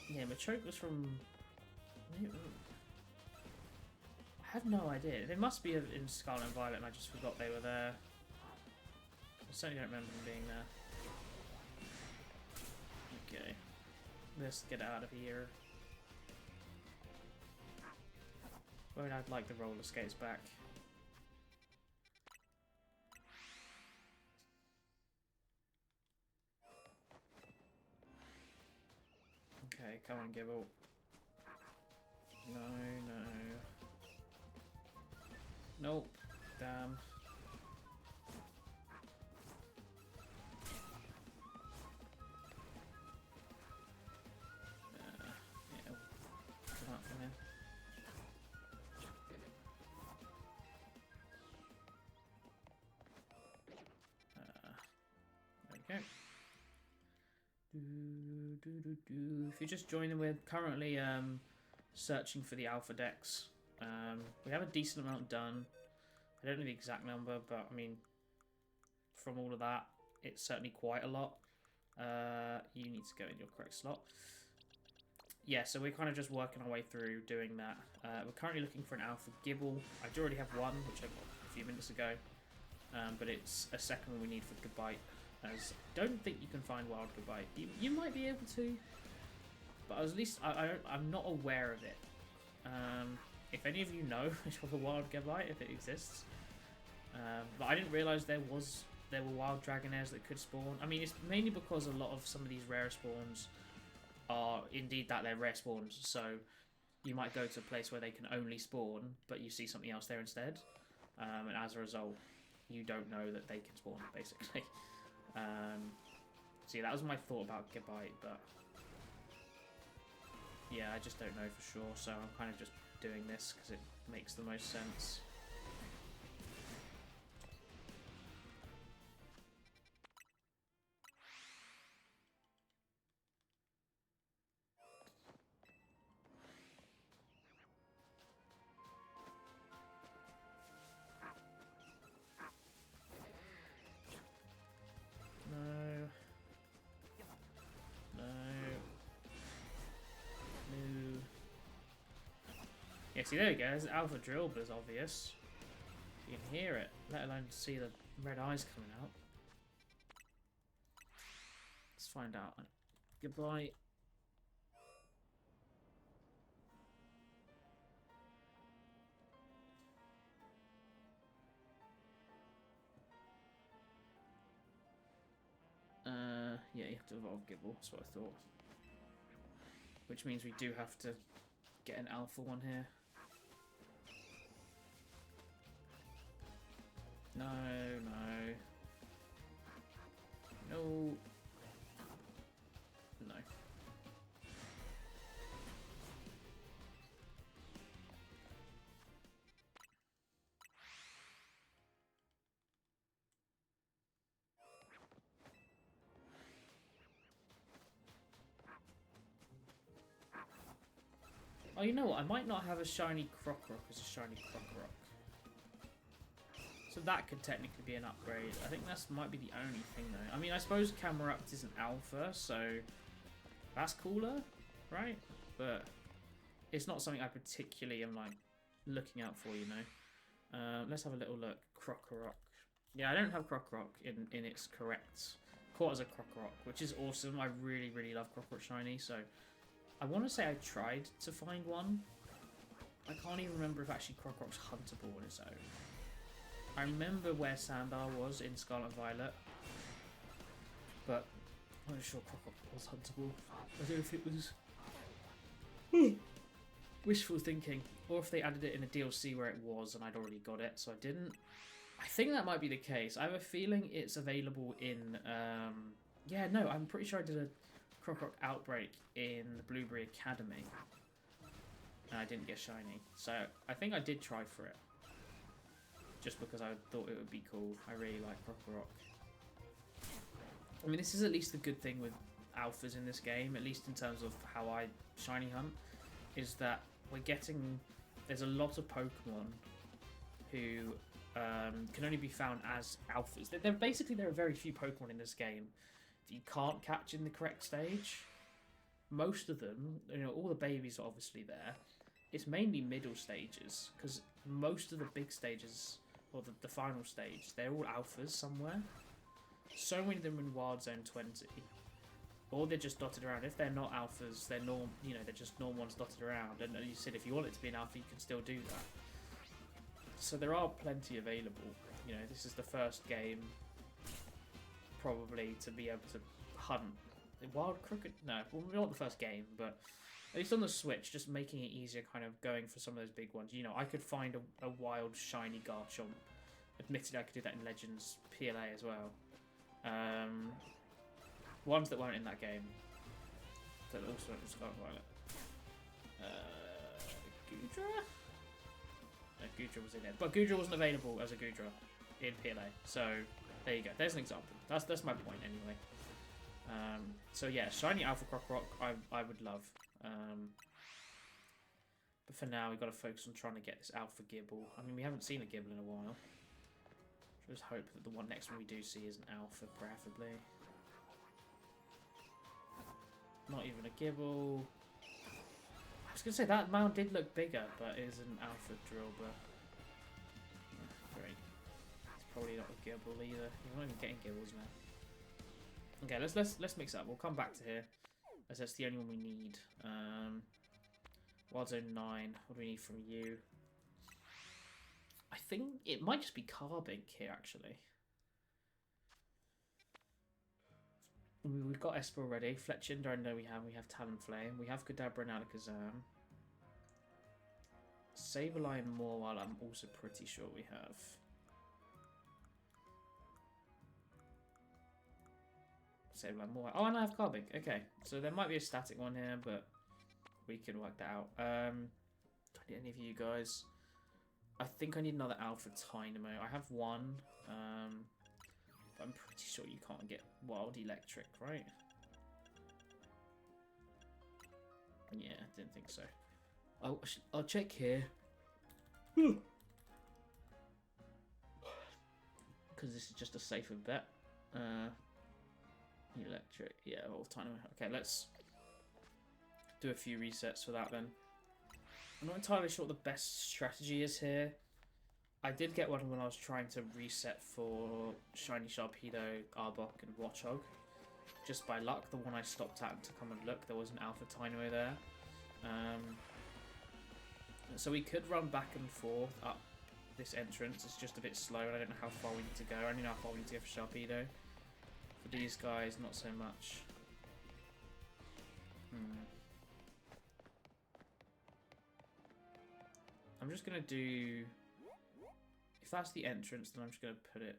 Yeah. Yeah, Machoke was from... I have no idea. They must be in Scarlet and Violet and I just forgot they were there. I certainly don't remember them being there. Okay. Let's get out of here. Well, I'd like the roller skates back. Okay, come on, Gibble. No. Nope. Damn. Yeah. Come out from here. Okay. If you're just joining, we're currently searching for the Alpha Dex. We have a decent amount done. I don't know the exact number, but I mean, from all of that, it's certainly quite a lot. You need to go in your correct slot. Yeah, so we're kind of just working our way through doing that. We're currently looking for an Alpha Gibble. I do already have one, which I got a few minutes ago. but it's a second one we need for Gabite, as I don't think you can find wild Gabite. You might be able to, but at least I'm not aware of it. If any of you know of a wild Gabite, if it exists, but I didn't realise there were wild Dragonairs that could spawn. I mean, it's mainly because a lot of some of these rare spawns are indeed that they're rare spawns, so you might go to a place where they can only spawn, but you see something else there instead, and as a result, you don't know that they can spawn, basically. So yeah, that was my thought about Gabite, but yeah, I just don't know for sure, so I'm kind of just doing this because it makes the most sense. Yeah, see, there you go. There's Alpha Drill, but it's obvious. You can hear it, let alone see the red eyes coming out. Let's find out. Goodbye. Yeah, you have to evolve Gibble, that's what I thought. Which means we do have to get an alpha one here. No, no. No. No. Oh, you know what? I might not have a shiny Crocorock as a shiny Crocorock. So that could technically be an upgrade. I think that might be the only thing though. I mean, I suppose Camerupt is an alpha, so that's cooler, right? But it's not something I particularly am like looking out for, you know. Let's have a little look. Crocorock. Yeah, I don't have Crocorock in its correct caught as a Crocorock, which is awesome. I really, really love Crocorock shiny, so I want to say I tried to find one. I can't even remember if actually Crocorock's huntable on its own. I remember where Sandar was in Scarlet and Violet, but I'm not sure Crocorock was huntable. I don't know if it was wishful thinking, or if they added it in a DLC where it was and I'd already got it, so I didn't. I think that might be the case. I have a feeling it's available in... yeah, no, I'm pretty sure I did a Crocorock Outbreak in the Blueberry Academy, and I didn't get shiny. So I think I did try for it, just because I thought it would be cool. I really like Crocorock. I mean, this is at least the good thing with alphas in this game, at least in terms of how I shiny hunt, is that we're getting... There's a lot of Pokemon who can only be found as alphas. There are very few Pokemon in this game that you can't catch in the correct stage. Most of them, you know, all the babies are obviously there. It's mainly middle stages, because most of the big stages, or the final stage, they're all alphas somewhere. So many of them in Wild Zone 20. Or they're just dotted around. If they're not alphas, they're they're just normal ones dotted around. And you said if you want it to be an alpha, you can still do that. So there are plenty available. You know, this is the first game, probably, to be able to hunt. Wild Crooked? No, well, not the first game, but at least on the Switch, just making it easier kind of going for some of those big ones. You know, I could find a wild, shiny Garchomp. Admittedly, I could do that in Legends PLA as well. Ones that weren't in that game. That also went in Scarlet Violet. Goodra? No, Goodra was in it. But Goodra wasn't available as a Goodra in PLA. So, there you go. There's an example. That's my point anyway. So yeah, shiny Alpha Crocorock I would love. But for now, we've got to focus on trying to get this Alpha Gibble. I mean, we haven't seen a Gibble in a while. Just hope that the next one we do see is an Alpha, preferably. Not even a Gibble. I was going to say, that mound did look bigger, but it is an Alpha Drill, but... Great. It's Probably not a Gibble either. We're not even getting Gibbles now. Okay, let's mix it up. We'll come back to here, as that's the only one we need. Wild Zone 9. What do we need from you? I think it might just be Carbink here, actually. We've got Esper already. Fletchinder, I know we have. We have Talonflame. We have Kadabra and Alakazam. Sableye and Morwell, I'm also pretty sure we have. Sableye and Morwell. Oh, and I have Carbink. Okay, so there might be a static one here, but we can work that out. Do I need any of you guys? I think I need another Alpha Tynamo. I have one. But I'm pretty sure you can't get Wild Electric, right? Yeah, didn't think so. I'll check here. Because this is just a safer bet. Electric, yeah, all time. Okay, let's do a few resets for that then. I'm not entirely sure what the best strategy is here. I did get one when I was trying to reset for Shiny Sharpedo, Arbok, and Watchog. Just by luck, the one I stopped at to come and look, there was an Alpha Tynamo there. So we could run back and forth up this entrance. It's just a bit slow, and I don't know how far we need to go. I only know how far we need to go for Sharpedo. For these guys, not so much. I'm just going to do... If that's the entrance, then I'm just going to put it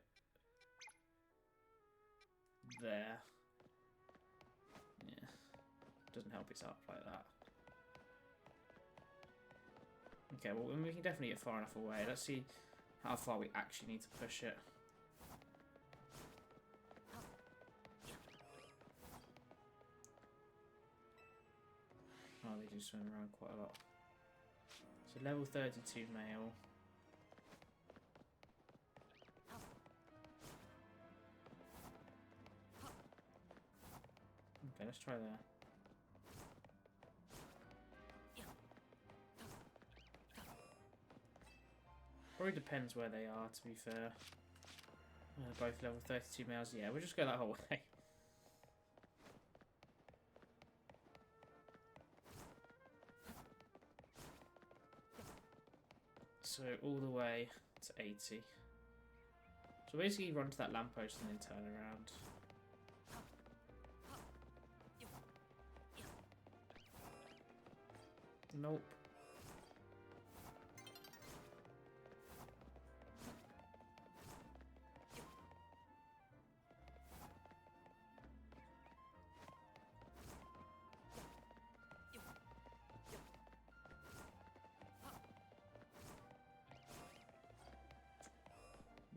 there. Yeah. Doesn't help it's up like that. Okay, well, we can definitely get far enough away. Let's see how far we actually need to push it. Oh, they do swim around quite a lot. So level 32 male. Okay, let's try there. Probably depends where they are, to be fair. Both level 32 males. Yeah, we'll just go that whole way. So all the way to 80. So basically run to that lamppost and then turn around. Nope.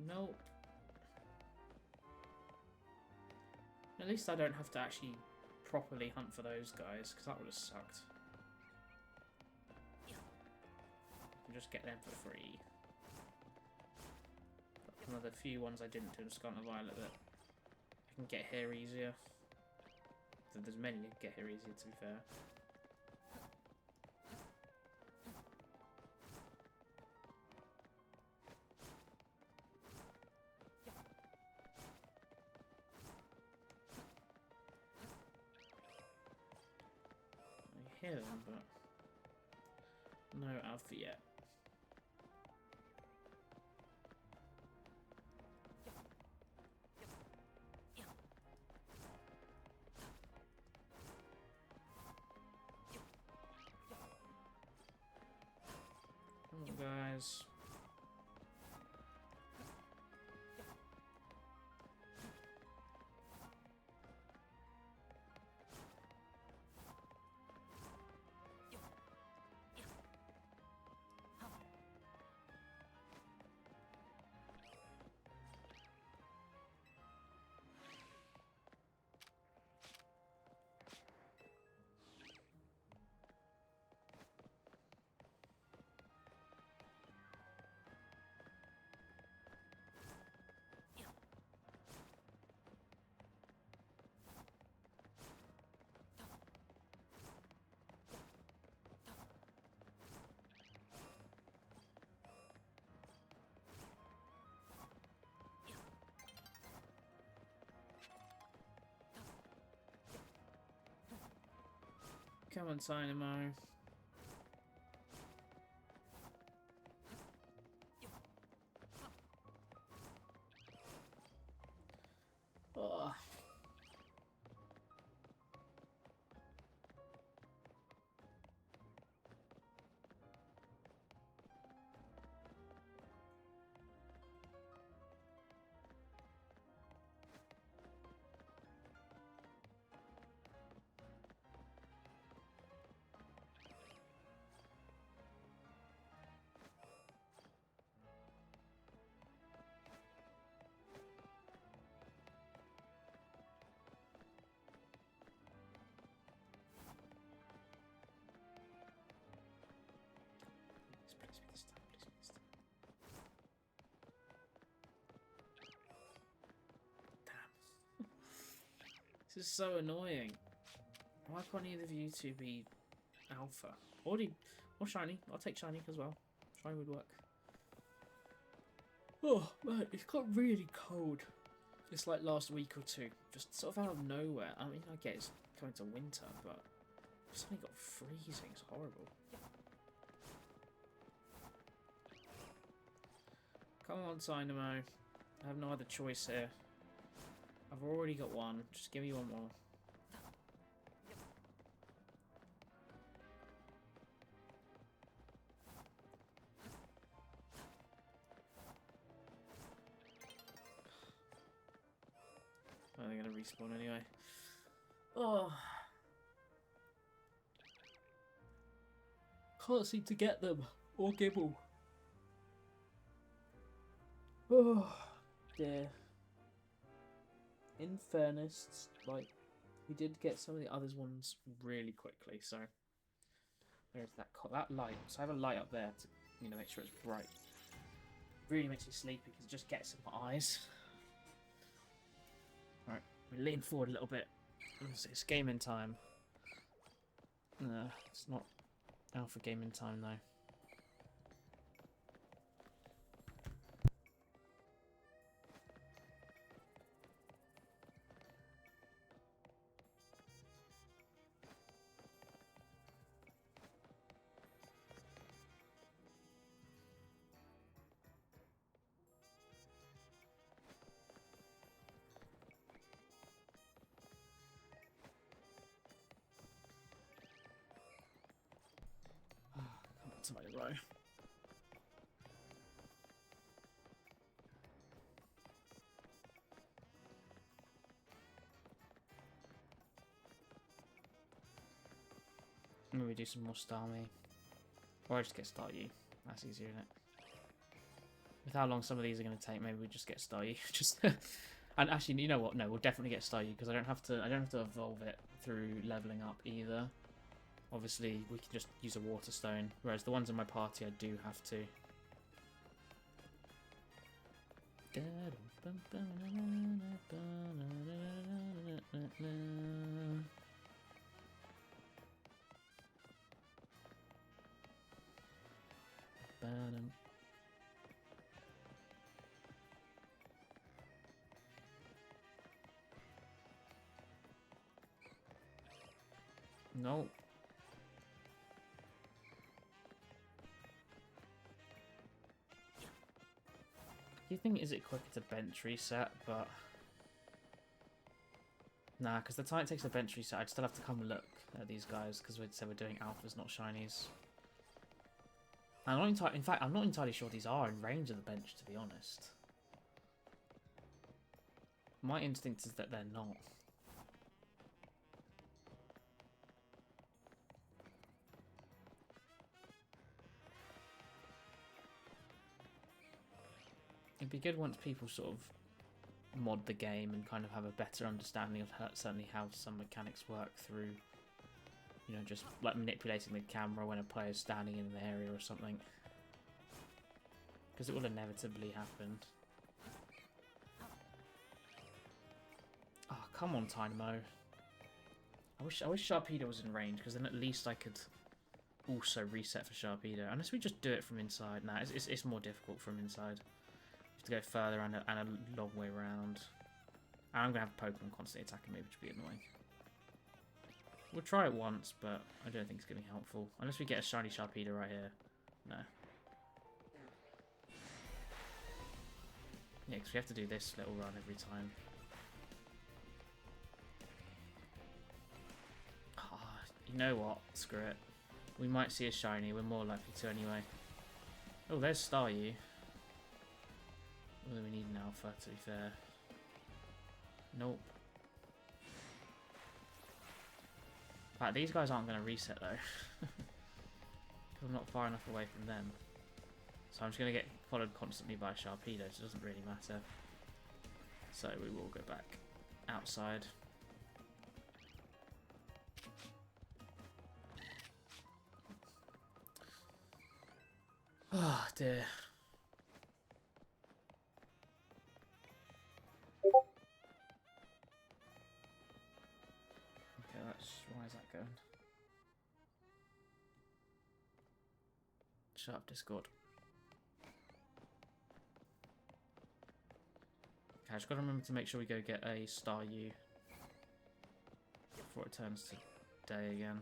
Nope. At least I don't have to actually properly hunt for those guys, because that would have sucked. Just get them for free. One of the few ones I didn't do in Scarlet Violet that I can get here easier. There's many you can get here easier, to be fair. I hear them, but no alpha yet. Come on, guys. Come on, Dynamo. Oh. Please be this time, please be this time. Damn. This is so annoying. Why can't either of you two be alpha? Or shiny. I'll take shiny as well. Shiny would work. Oh man, it's got really cold. It's like last week or two. Just sort of out of nowhere. I mean, I get it's coming to winter, but it's suddenly got freezing. It's horrible. Come on, Dynamo. I have no other choice here. I've already got one. Just give me one more. Oh, they're going to respawn anyway. Oh. Can't seem to get them. Or Gibble. Oh, dear. In fairness, like, we did get some of the others ones really quickly, so there's that light. So I have a light up there to, you know, make sure it's bright. Really makes me sleepy because it just gets in my eyes. Alright, we lean forward a little bit. It's gaming time. No, it's not alpha gaming time though. Come on, Tyro. Maybe do some more Star Me. Or I just get Star You. That's easier, isn't it? With how long some of these are going to take, maybe we just get Star You. Just and actually, you know what? No, we'll definitely get Star You because I don't have to evolve it through leveling up either. Obviously, we can just use a Water Stone, whereas the ones in my party I do have to. No. You think is it quicker to bench reset, but nah, because the time it takes a bench reset, I'd still have to come look at these guys because we'd say we're doing alphas, not shinies. I'm not entirely, in fact, I'm not entirely sure these are in range of the bench, to be honest. My instinct is that they're not. It'd be good once people sort of mod the game and kind of have a better understanding of certainly how some mechanics work through, you know, just like manipulating the camera when a player's standing in an area or something. Because it will inevitably happen. Oh, come on, Tynamo. I wish Sharpedo was in range, because then at least I could also reset for Sharpedo. Unless we just do it from inside. Nah, it's more difficult from inside. You have to go further and a long way around. And I'm going to have Pokemon constantly attacking me, which would be annoying. We'll try it once, but I don't think it's going to be helpful. Unless we get a shiny Sharpedo right here. No. Yeah, because we have to do this little run every time. Ah, you know what? Screw it. We might see a shiny. We're more likely to anyway. Oh, there's Staryu. What do we need an alpha, to be fair? Nope. Right, these guys aren't going to reset, though. Because I'm not far enough away from them. So I'm just going to get followed constantly by Sharpedo, so it doesn't really matter. So we will go back outside. Oh dear. Okay, why is that going? Shut up, Discord. Okay, I just gotta remember to make sure we go get a Staryu before it turns to day again.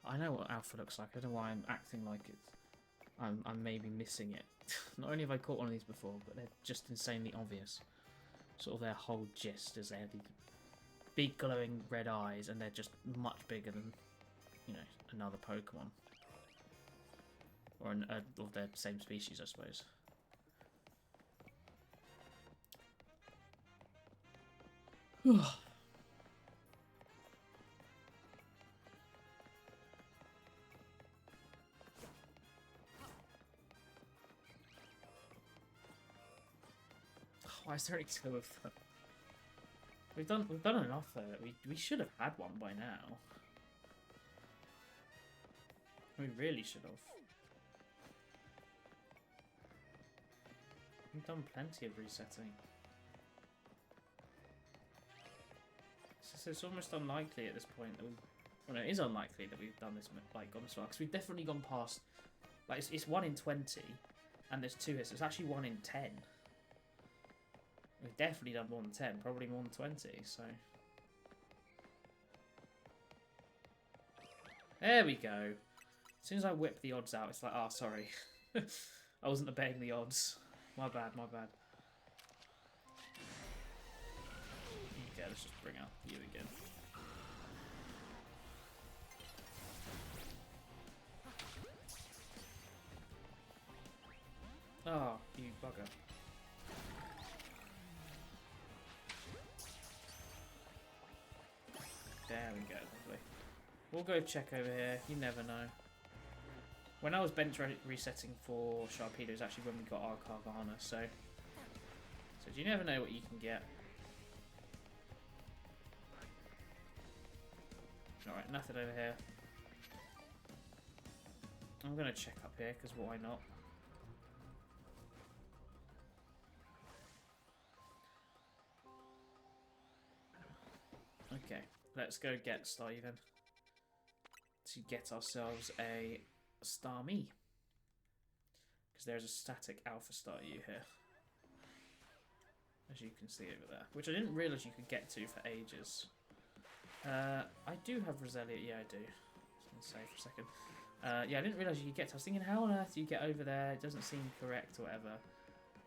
I know what alpha looks like. I don't know why I'm acting like it's. I'm maybe missing it. Not only have I caught one of these before, but they're just insanely obvious. Sort of their whole gist is they have these big glowing red eyes, and they're just much bigger than, you know, another Pokemon, or of their same species, I suppose. Why is there two of them? We've done enough there. We should have had one by now. We really should have. We've done plenty of resetting. So it's almost unlikely at this point that we. Well, no, it is unlikely that we've done this like gone this far, because we've definitely gone past. Like it's 1 in 20, and there's 2 hits. So it's actually 1 in 10. We've definitely done more than 10, probably more than 20, so... There we go. As soon as I whip the odds out, it's like, oh, sorry. I wasn't obeying the odds. My bad, my bad. Okay, let's just bring out you again. Oh, you bugger. There we go, lovely. We'll go check over here, you never know. When I was bench resetting for Sharpedo, is actually when we got our Carvana, so you never know what you can get. Alright, nothing over here. I'm going to check up here, because why not? Okay. Let's go get Staryu then. To get ourselves a Starmie. Because there's a static Alpha Staryu here. As you can see over there. Which I didn't realise you could get to for ages. I do have Roselia. Yeah, I do. I was going to say for a second. Yeah, I didn't realise you could get to. I was thinking, how on earth do you get over there? It doesn't seem correct or whatever.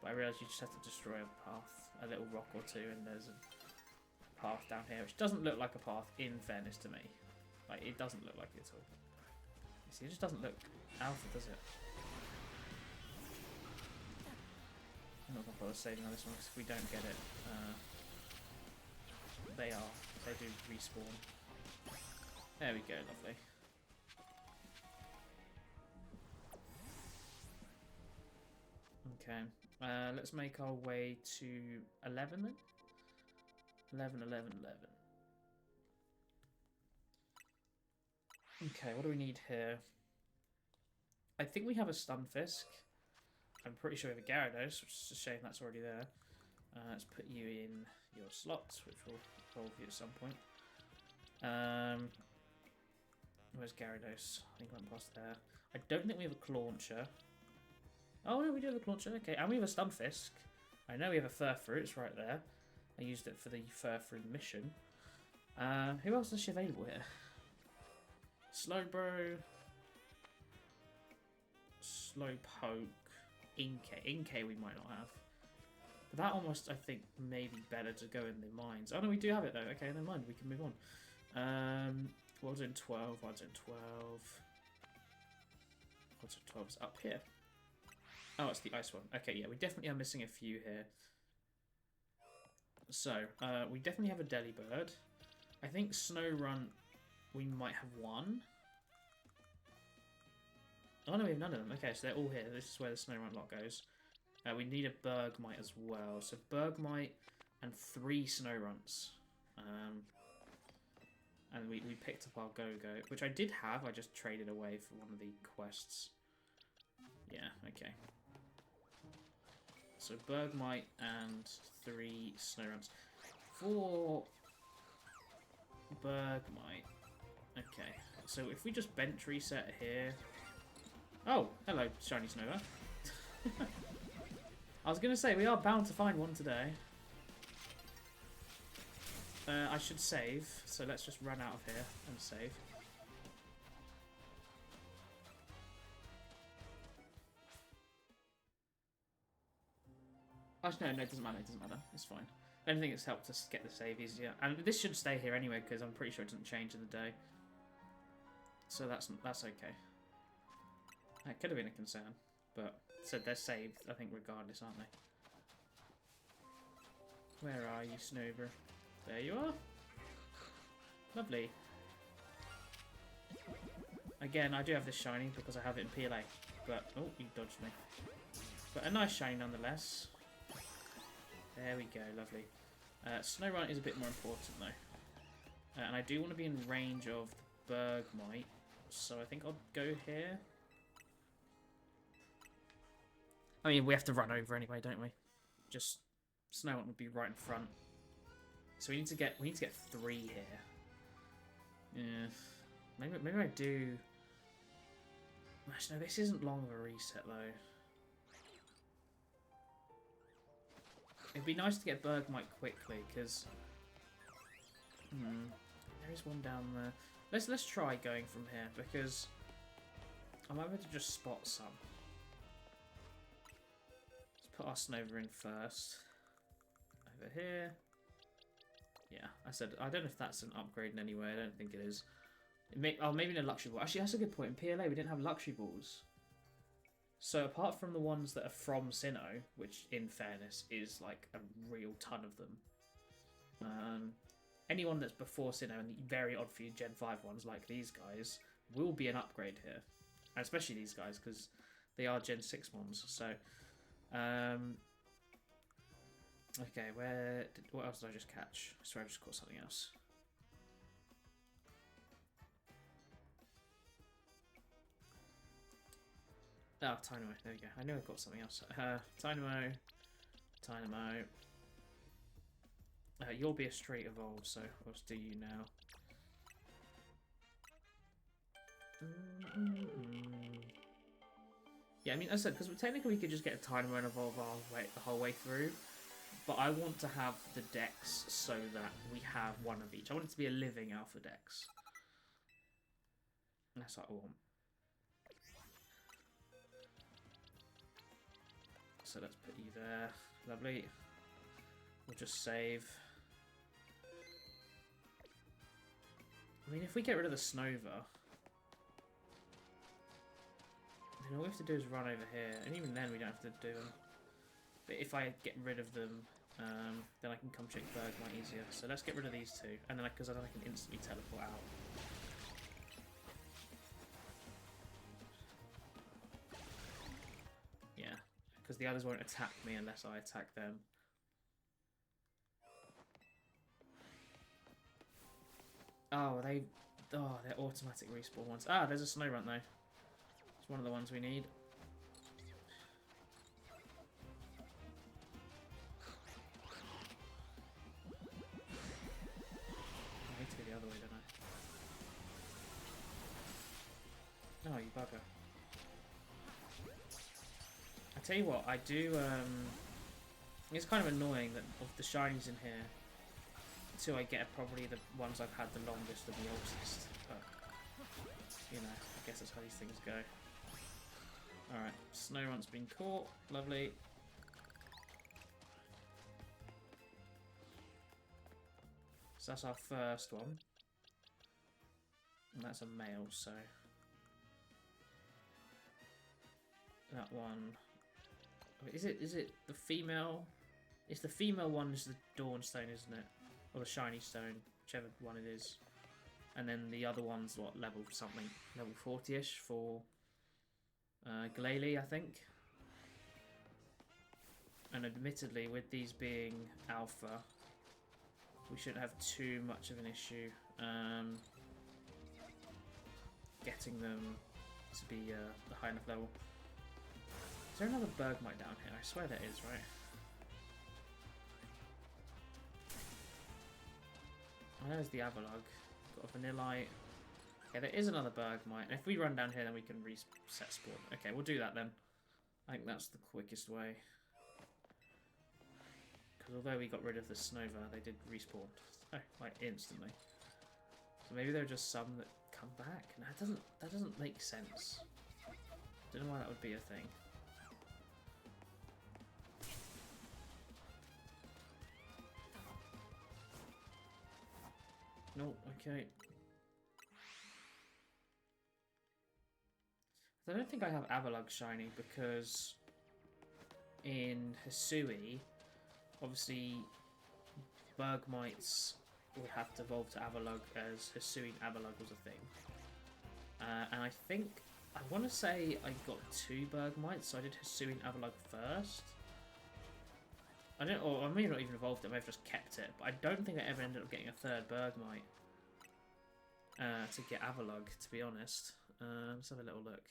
But I realised you just have to destroy a path. A little rock or two, and there's a path down here, which doesn't look like a path, in fairness to me. Like, it doesn't look like it at all. You see, it just doesn't look alpha, does it? I'm not going to bother saving on this one, because if we don't get it, they do respawn. There we go, lovely. Okay. Let's make our way to 11 then. 11, 11, 11. Okay, what do we need here? I think we have a Stunfisk. I'm pretty sure we have a Gyarados, which is a shame that's already there. Let's put you in your slots, which will evolve you at some point. Where's Gyarados? I think I went past there. I don't think we have a Clauncher. Oh no, we do have a Clauncher. Okay, and we have a Stunfisk. I know we have a Furfrou. It's right there. I used it for the Furfrou mission. Who else is she available here? Slowbro. Slowpoke. Inkay we might not have. But that almost, I think, may be better to go in the mines. Oh no, we do have it though. Okay, never mind. We can move on. What was in 12? What's in 12? What's in 12? It's up here. Oh, it's the ice one. Okay, yeah, we definitely are missing a few here. So, we definitely have a Delibird. I think Snorunt, we might have one. Oh no, we have none of them. Okay, so they're all here. This is where the Snorunt lot goes. We need a Bergmite as well. So Bergmite and 3 Snowrunts. And we picked up our Go-Go, which I did have. I just traded away for one of the quests. Yeah, okay. So Bergmite and 3 Snowrunts. 4 Bergmite. Okay, so if we just bench reset here... Oh, hello, Shiny Snowbird. I was going to say, we are bound to find one today. I should save, so let's just run out of here and save. Actually, no, it doesn't matter, it's fine. I don't think it's helped us get the save easier. And this should stay here anyway, because I'm pretty sure it doesn't change in the day. So that's okay. That could have been a concern, but so they're saved, I think, regardless, aren't they? Where are you, Snover? There you are. Lovely. Again, I do have this shiny because I have it in PLA, but oh, you dodged me. But a nice shiny nonetheless. There we go, lovely. Snorunt is a bit more important though, and I do want to be in range of the Bergmite, so I think I'll go here. I mean, we have to run over anyway, don't we? Just Snorunt would be right in front. So we need to get 3 here. Yeah. Maybe I do. Actually, no, this isn't long of a reset though. It'd be nice to get Bergmite quickly, because there is one down there. Let's try going from here, because I might be able to just spot some. Put our Snover in first. Over here. Yeah, I said, I don't know if that's an upgrade in any way. I don't think it is. Maybe no luxury ball. Actually, that's a good point. In PLA, we didn't have luxury balls. So apart from the ones that are from Sinnoh, which in fairness is like a real ton of them, anyone that's before Sinnoh and the very odd few Gen 5 ones like these guys will be an upgrade here. And especially these guys, because they are Gen 6 ones. So... okay, what else did I just catch? Sorry, I just caught something else. Oh, Dynamo. There we go. I knew I caught something else. Dynamo. You'll be a straight evolve, so what else do you now? Yeah, I mean, as I said, because technically we could just get a Dynamo and evolve the whole way through. But I want to have the Dex so that we have one of each. I want it to be a living Alpha Dex. That's what I want. So let's put you there. Lovely. We'll just save. I mean, if we get rid of the Snover, then all we have to do is run over here. And even then, we don't have to do them. But if I get rid of them, then I can come check Bergmite easier. So let's get rid of these two. And then, because then I can instantly teleport out. Yeah. Because the others won't attack me unless I attack them. Oh, they're automatic respawn ones. Ah, there's a snow runt though. It's one of the ones we need. I need to go the other way, don't I? Oh, you bugger. I tell you what, I do, it's kind of annoying that of the shinies in here, until I get probably the ones I've had the longest and the oldest, but, you know, I guess that's how these things go. Alright, snow runt's been caught, lovely. So that's our first one. And that's a male, so... That one... Is it the female? It's the female one is the Dawn Stone, isn't it? Or the Shiny Stone, whichever one it is. And then the other one's what, level something? Level 40-ish for Glalie, I think. And admittedly, with these being alpha, we shouldn't have too much of an issue getting them to be the high enough level. Is there another Bergmite down here? I swear there is, right? Oh, there's the Avalugg. Got a Vanillite. Okay, there is another Bergmite. And if we run down here, then we can reset spawn. Okay, we'll do that then. I think that's the quickest way. Because although we got rid of the Snova, they did respawn. Oh, like instantly. So maybe there are just some that come back. No, that doesn't make sense. Don't know why that would be a thing. No, okay. I don't think I have Avalugg shiny because in Hisui, obviously Bergmites would have to evolve to Avalugg as Hisui and Avalugg was a thing. And I think, I want to say I got 2 Bergmites, so I did Hisui and Avalugg first. I don't, or I may not even evolved it, I may have just kept it, but I don't think I ever ended up getting a 3rd Bergmite to get Avalugg, to be honest. Let's have a little look.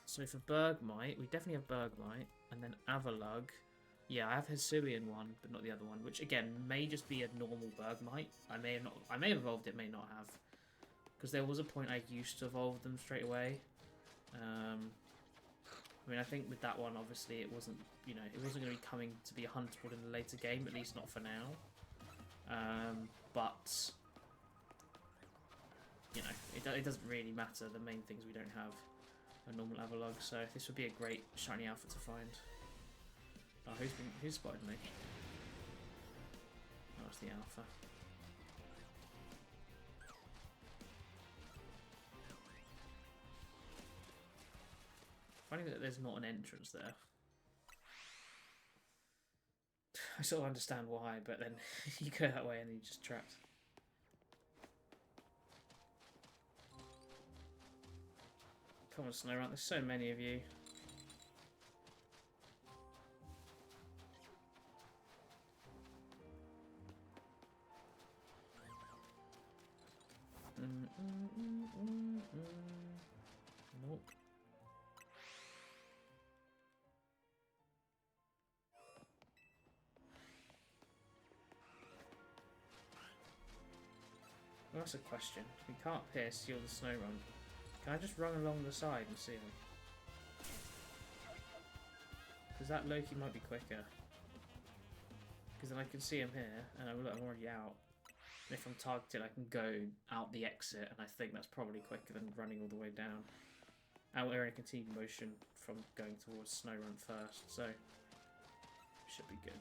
So for Bergmite, we definitely have Bergmite, and then Avalugg. Yeah, I have Hisuian one, but not the other one, which again may just be a normal Bergmite. I may have evolved it, may not have, because there was a point I used to evolve them straight away. I mean, I think with that one, obviously, it wasn't, you know, it wasn't going to be coming to be a huntable in the later game, at least not for now. But, you know, it doesn't really matter. The main thing is we don't have a normal Avalugg, so this would be a great shiny alpha to find. Oh, who's spotted me? Oh, it's the alpha. Funny that there's not an entrance there. I sort of understand why, but then you go that way and you're just trapped. Come on, Snow Runt, there's so many of you. Nope. Well, that's a question. We can't pierce Seal the Snow Run. Can I just run along the side and see him? Because that Loki might be quicker. Because then I can see him here, and I'm already out. And if I'm targeted, I can go out the exit, and I think that's probably quicker than running all the way down. And we're in a continued motion from going towards Snow Run first, so should be good.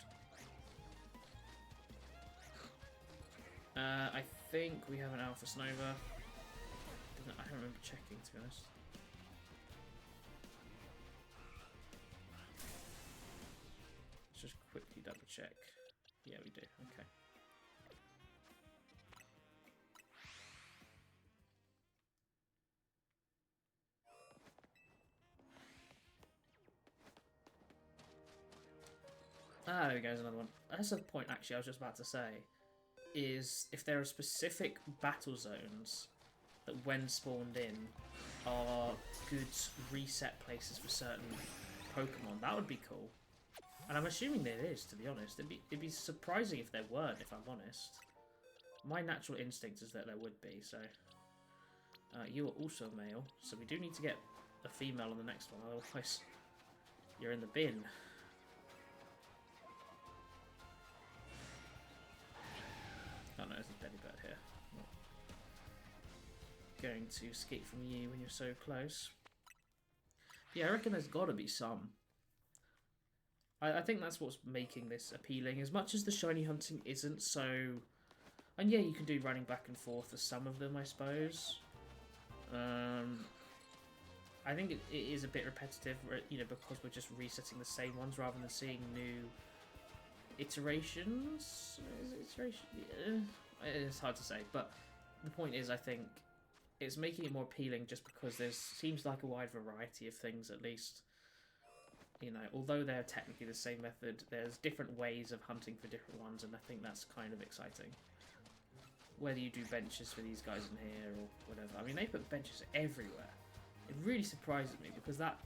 I think we have an Alpha Snova. I don't remember checking, to be honest. Let's just quickly double check. Yeah, we do. Okay. Ah, there goes another one. That's a point, actually, I was just about to say. Is if there are specific battle zones that, when spawned in, are good reset places for certain Pokemon, that would be cool. And I'm assuming there is, to be honest. It'd be surprising if there weren't, if I'm honest. My natural instinct is that there would be, so... you are also male, so we do need to get a female on the next one, otherwise you're in the bin. Oh no, there's a Delibird here. Not going to escape from you when you're so close. Yeah, I reckon there's got to be some. I think that's what's making this appealing. As much as the shiny hunting isn't so... And yeah, you can do running back and forth for some of them, I suppose. I think it is a bit repetitive, you know, because we're just resetting the same ones rather than seeing new iterations. Iteration? Yeah. It's hard to say, but the point is, I think it's making it more appealing just because there seems like a wide variety of things, at least. You know, although they're technically the same method, there's different ways of hunting for different ones, and I think that's kind of exciting. Whether you do benches for these guys in here or whatever. I mean, they put benches everywhere. It really surprises me because that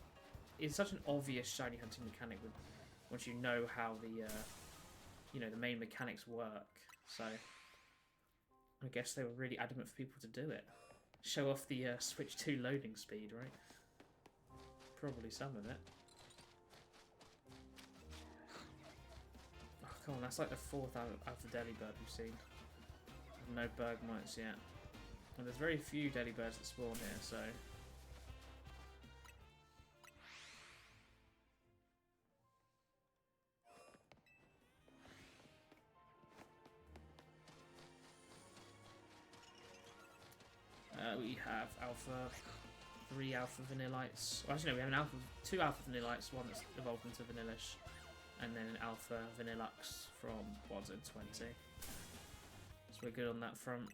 is such an obvious shiny hunting mechanic once you know how the, you know, the main mechanics work. So, I guess they were really adamant for people to do it. Show off the Switch 2 loading speed, right? Probably some of it. Oh, come on, that's like the 4th Alpha Delibird we've seen. No Bergmites yet. And there's very few Delibirds that spawn here, so... we have three Alpha Vanillites. Well, actually, no, we have 2 Alpha Vanillites, one that's evolved into Vanillish, and then an Alpha Vanillux from Wads and 20. So we're good on that front.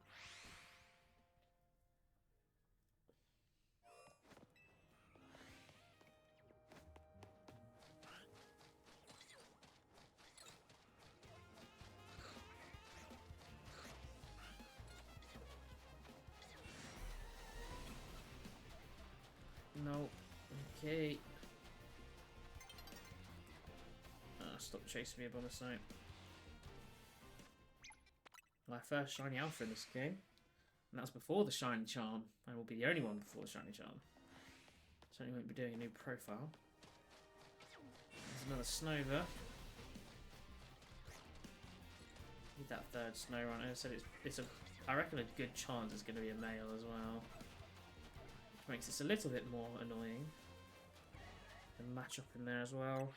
No. Okay. Stop chasing me, a Bomber Snipe. My first shiny Alpha in this game. And that was before the Shiny Charm. I will be the only one before the Shiny Charm. Certainly won't be doing a new profile. There's another Snover. Need that 3rd Snow Runner. I said I reckon a good chance it's going to be a male as well. Which makes this a little bit more annoying. And match up in there as well.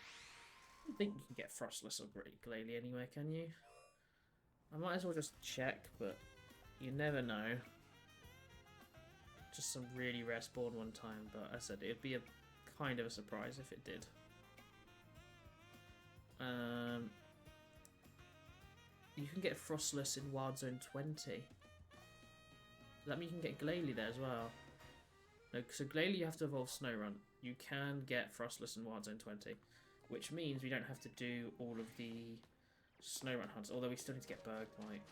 I don't think you can get Frostless or Glalie anywhere, can you? I might as well just check, but you never know. Just some really rare spawn one time, but I said it'd be a kind of a surprise if it did. You can get Frostless in Wild Zone 20. Does that mean you can get Glalie there as well? No, so Glalie you have to evolve Snorunt. You can get Frostless in Wild Zone 20, which means we don't have to do all of the Snorunt hunts, although we still need to get Bergmite.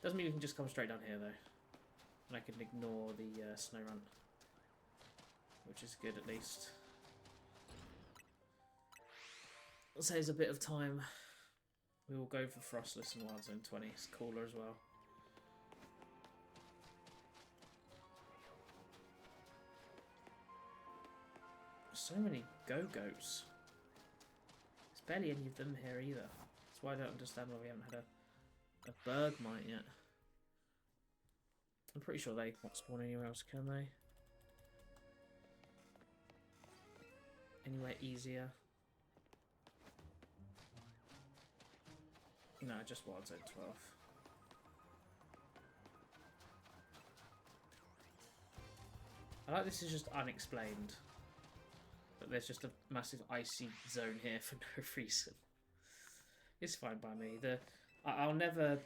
Doesn't mean we can just come straight down here though. And I can ignore the Snorunt, which is good at least. Saves a bit of time. We will go for Frostless and Wild Zone 20. It's cooler as well. So many Go-Goats. There's barely any of them here either. That's why I don't understand why we haven't had a Bergmite yet. I'm pretty sure they can't spawn anywhere else, can they? Anywhere easier? No, just Wild Zone 12. I like this is just unexplained. But there's just a massive icy zone here for no reason. It's fine by me. I'll never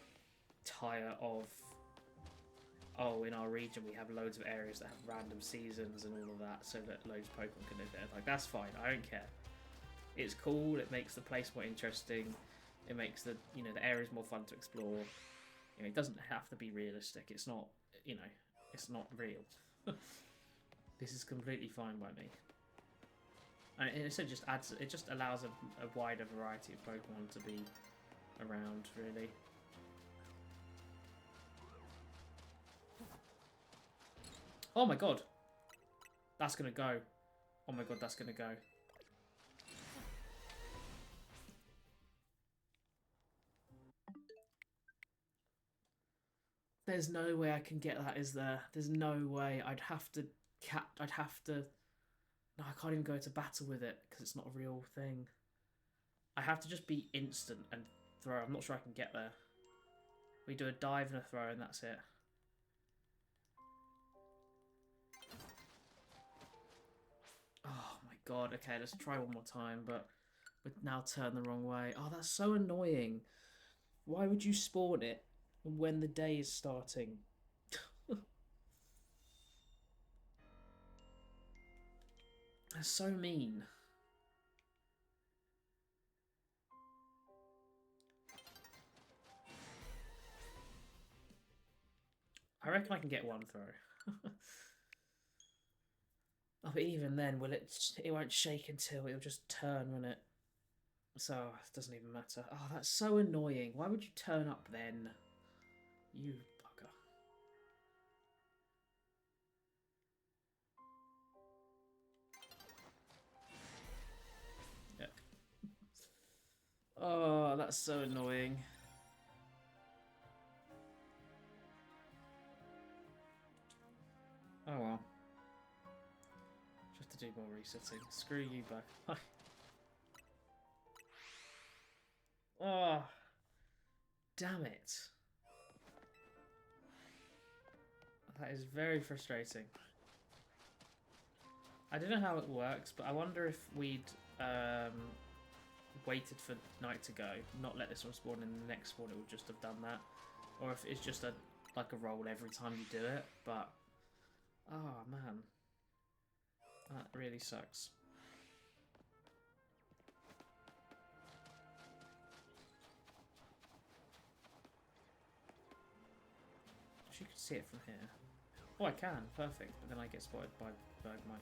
tire of, oh, in our region we have loads of areas that have random seasons and all of that, so that loads of Pokemon can live there. Like, that's fine. I don't care. It's cool. It makes the place more interesting. It makes the the areas more fun to explore. It doesn't have to be realistic. It's not it's not real. This is completely fine by me. And it just allows a wider variety of Pokemon to be around, really. Oh my god! That's gonna go. Oh my god, that's gonna go. There's no way I can get that, is there? There's no way. I'd have to... No, I can't even go to battle with it, because it's not a real thing. I have to just be instant and throw. I'm not sure I can get there. We do a dive and a throw, and that's it. Oh my god, okay, let's try one more time, but we've now turned the wrong way. Oh, that's so annoying. Why would you spawn it when the day is starting? That's so mean. I reckon I can get one throw. Oh, but even then, it won't shake until it'll just turn, won't it? So, it doesn't even matter. Oh, that's so annoying. Why would you turn up then? You bugger. Yeah. Oh, that's so annoying. Oh well. Just to do more resetting. Screw you both. Oh, damn it. That is very frustrating. I don't know how it works, but I wonder if we'd waited for night to go, not let this one spawn, and the next one it would just have done that. Or if it's just like a roll every time you do it, but... Oh, man. That really sucks. You can see it from here. Oh, I can. Perfect. But then I get spotted by Bergmite.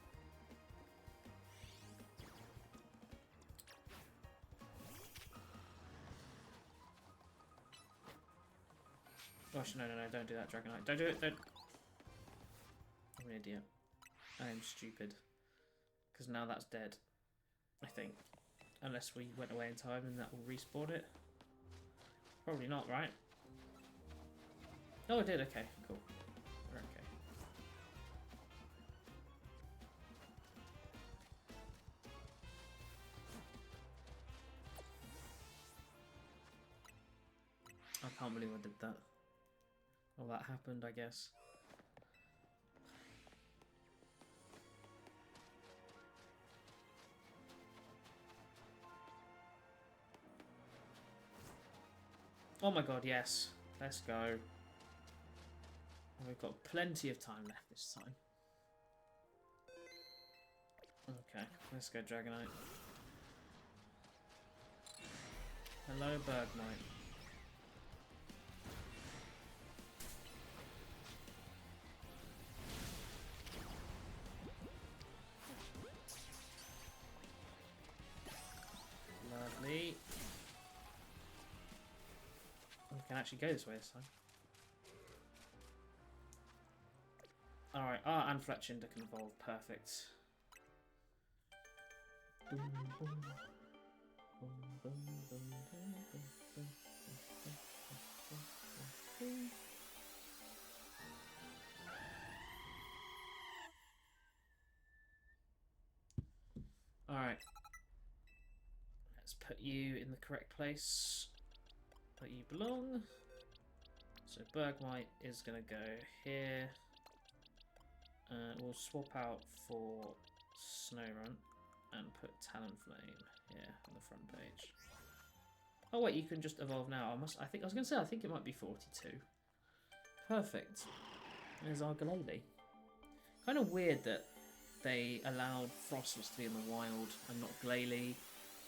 Gosh, no, don't do that, Dragonite. Don't do it, don't... I'm an idiot. I am stupid. Because now that's dead. I think. Unless we went away in time and that will respawn it. Probably not, right? Oh, it did. Okay, cool. We're okay. I can't believe I did that. Well, that happened, I guess. Oh my god, yes. Let's go. We've got plenty of time left this time. Okay, let's go Dragonite. Hello, Bergmite. Lovely. We can actually go this way this time. Alright, and Fletchinder can evolve. Perfect. Alright. Let's put you in the correct place that you belong. So Bergmite is going to go here. We'll swap out for Snorunt and put Talonflame here on the front page. Oh wait, you can just evolve now. I think it might be 42. Perfect. There's our Glalie. Kind of weird that they allowed Frostless to be in the wild and not Glalie.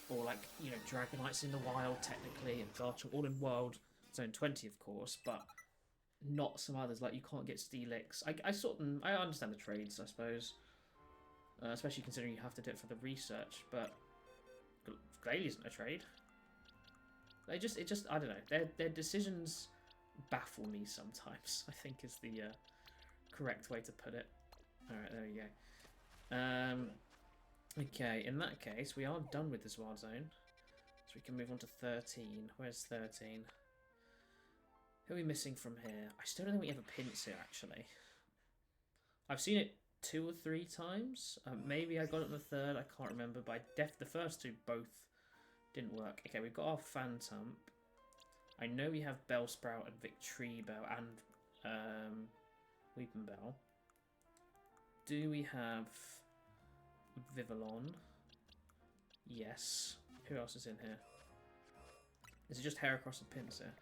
or like, you know, Dragonites in the wild technically, and Garchomp all in World Zone 20, of course, but not some others. Like, you can't get Steelix. I understand the trades, I suppose, especially considering you have to do it for the research, but Glalie isn't a trade. I don't know. Their decisions baffle me sometimes, I think is the correct way to put it. Alright, there we go. Okay, in that case, we are done with this wild zone. So we can move on to 13. Where's 13? Who are we missing from here? I still don't think we have a Pinsir, actually. I've seen it 2 or 3 times. Maybe I got it on the third, I can't remember. But the first 2 both didn't work. Okay, we've got our Phantump. I know we have Bellsprout and Victreebel and Weepinbell. Do we have Vivillon? Yes. Who else is in here? Is it just Heracross and Pinsir?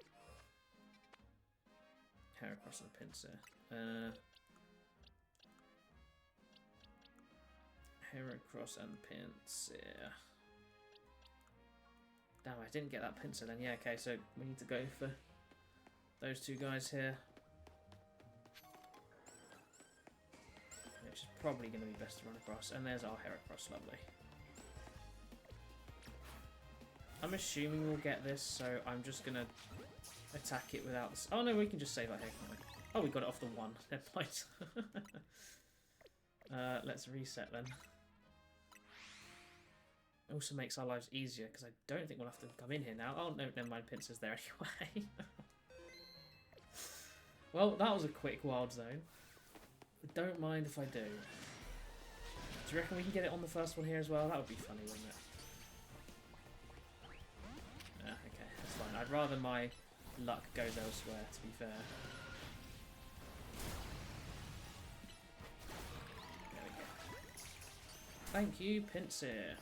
Heracross and Pinsir. Heracross and Pinsir. Damn, I didn't get that Pinsir then. Yeah, okay, so we need to go for those 2 guys here. Which is probably going to be best to run across. And there's our Heracross, lovely. I'm assuming we'll get this, so I'm just going to attack it without this. Oh no, we can just save our here, can't we? Oh, we got it off the 1. Never mind. Let's reset then. It also makes our lives easier, because I don't think we'll have to come in here now. Oh no, never mind, Pinsir's there anyway. Well, that was a quick wild zone. But don't mind if I do. Do you reckon we can get it on the first one here as well? That would be funny, wouldn't it? Yeah, okay, that's fine. I'd rather my luck goes elsewhere, to be fair. There we go. Thank you, Pinsir.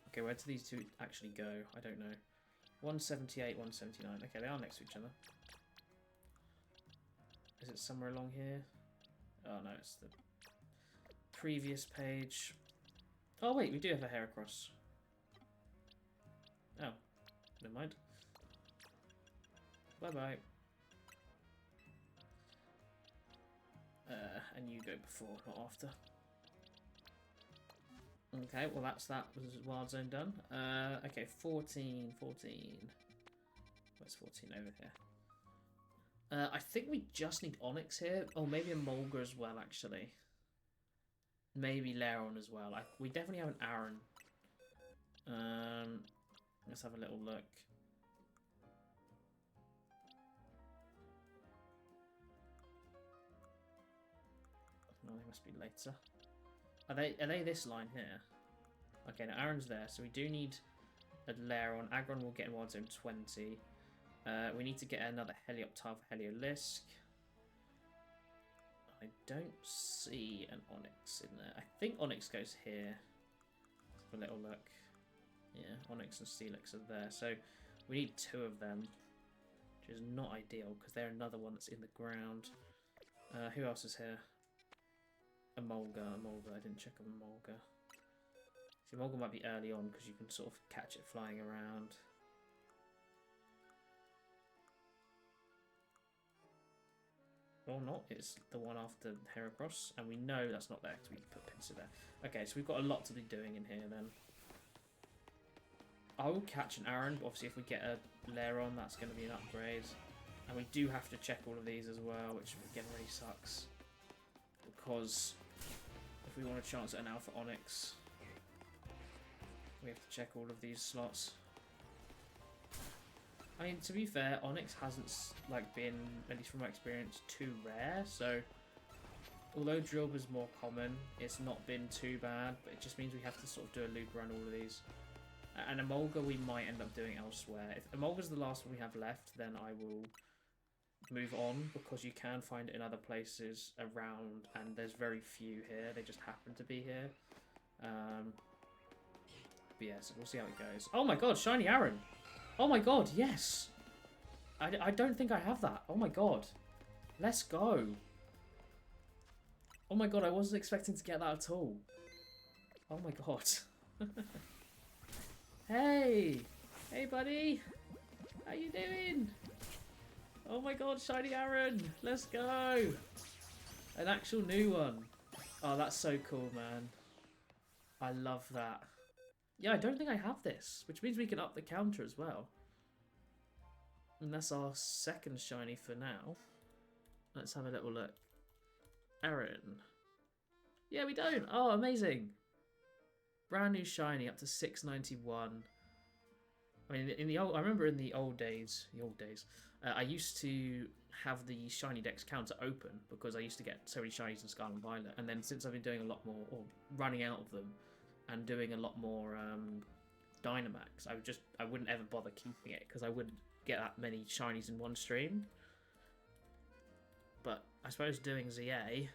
Okay, where do these 2 actually go? I don't know. 178, 179. Okay, they are next to each other. Is it somewhere along here? Oh no, it's the previous page. Oh wait, we do have a Heracross. Oh, never mind. Bye-bye. And you go before, not after. Okay, well that was wild zone done. Okay, 14. Where's 14 over here? I think we just need Onyx here. Oh, maybe a Mulga as well, actually. Maybe Lairon as well. We definitely have an Aaron. Let's have a little look. No, they must be later. Are they this line here? Okay, now Aaron's there, so we do need a Lairon. Aggron will get in Wild Zone 20. We need to get another Helioptile for Heliolisk. I don't see an Onyx in there. I think Onyx goes here. Let's have a little look. Yeah, Onyx and Steelix are there. So we need 2 of them, which is not ideal because they're another one that's in the ground. Who else is here? A Mulga. I didn't check on Mulga. See, Mulga might be early on because you can sort of catch it flying around. Or not, it's the one after Heracross, and we know that's not there because we put Pinsir there. Okay, so we've got a lot to be doing in here then. I will catch an Aaron, but obviously if we get a Lairon, that's going to be an upgrade. And we do have to check all of these as well, which again really sucks. Because if we want a chance at an Alpha Onyx, we have to check all of these slots. I mean, to be fair, Onyx hasn't been, at least from my experience, too rare. So, although Drilber's more common, it's not been too bad. But it just means we have to sort of do a loop around all of these. And Emolga we might end up doing elsewhere. If Emolga's the last one we have left, then I will move on, because you can find it in other places around, and there's very few here. They just happen to be here. But yeah, so we'll see how it goes. Oh my god, Shiny Aaron! Oh my god, yes! I don't think I have that. Oh my god. Let's go. Oh my god, I wasn't expecting to get that at all. Oh my god. Hey! Hey, buddy! How you doing? Oh my god, Shiny Aaron! Let's go! An actual new one. Oh, that's so cool, man. I love that. Yeah, I don't think I have this, which means we can up the counter as well. And that's our second shiny for now. Let's have a little look. Aaron. Yeah, we don't. Oh, amazing. Brand new shiny up to 691. I mean, I remember in the old days, I used to have the shiny dex counter open because I used to get so many shinies in Scarlet and Violet. And then since I've been doing a lot more, or running out of them, and doing a lot more Dynamax, I wouldn't ever bother keeping it because I wouldn't get that many shinies in one stream. But I suppose doing ZA,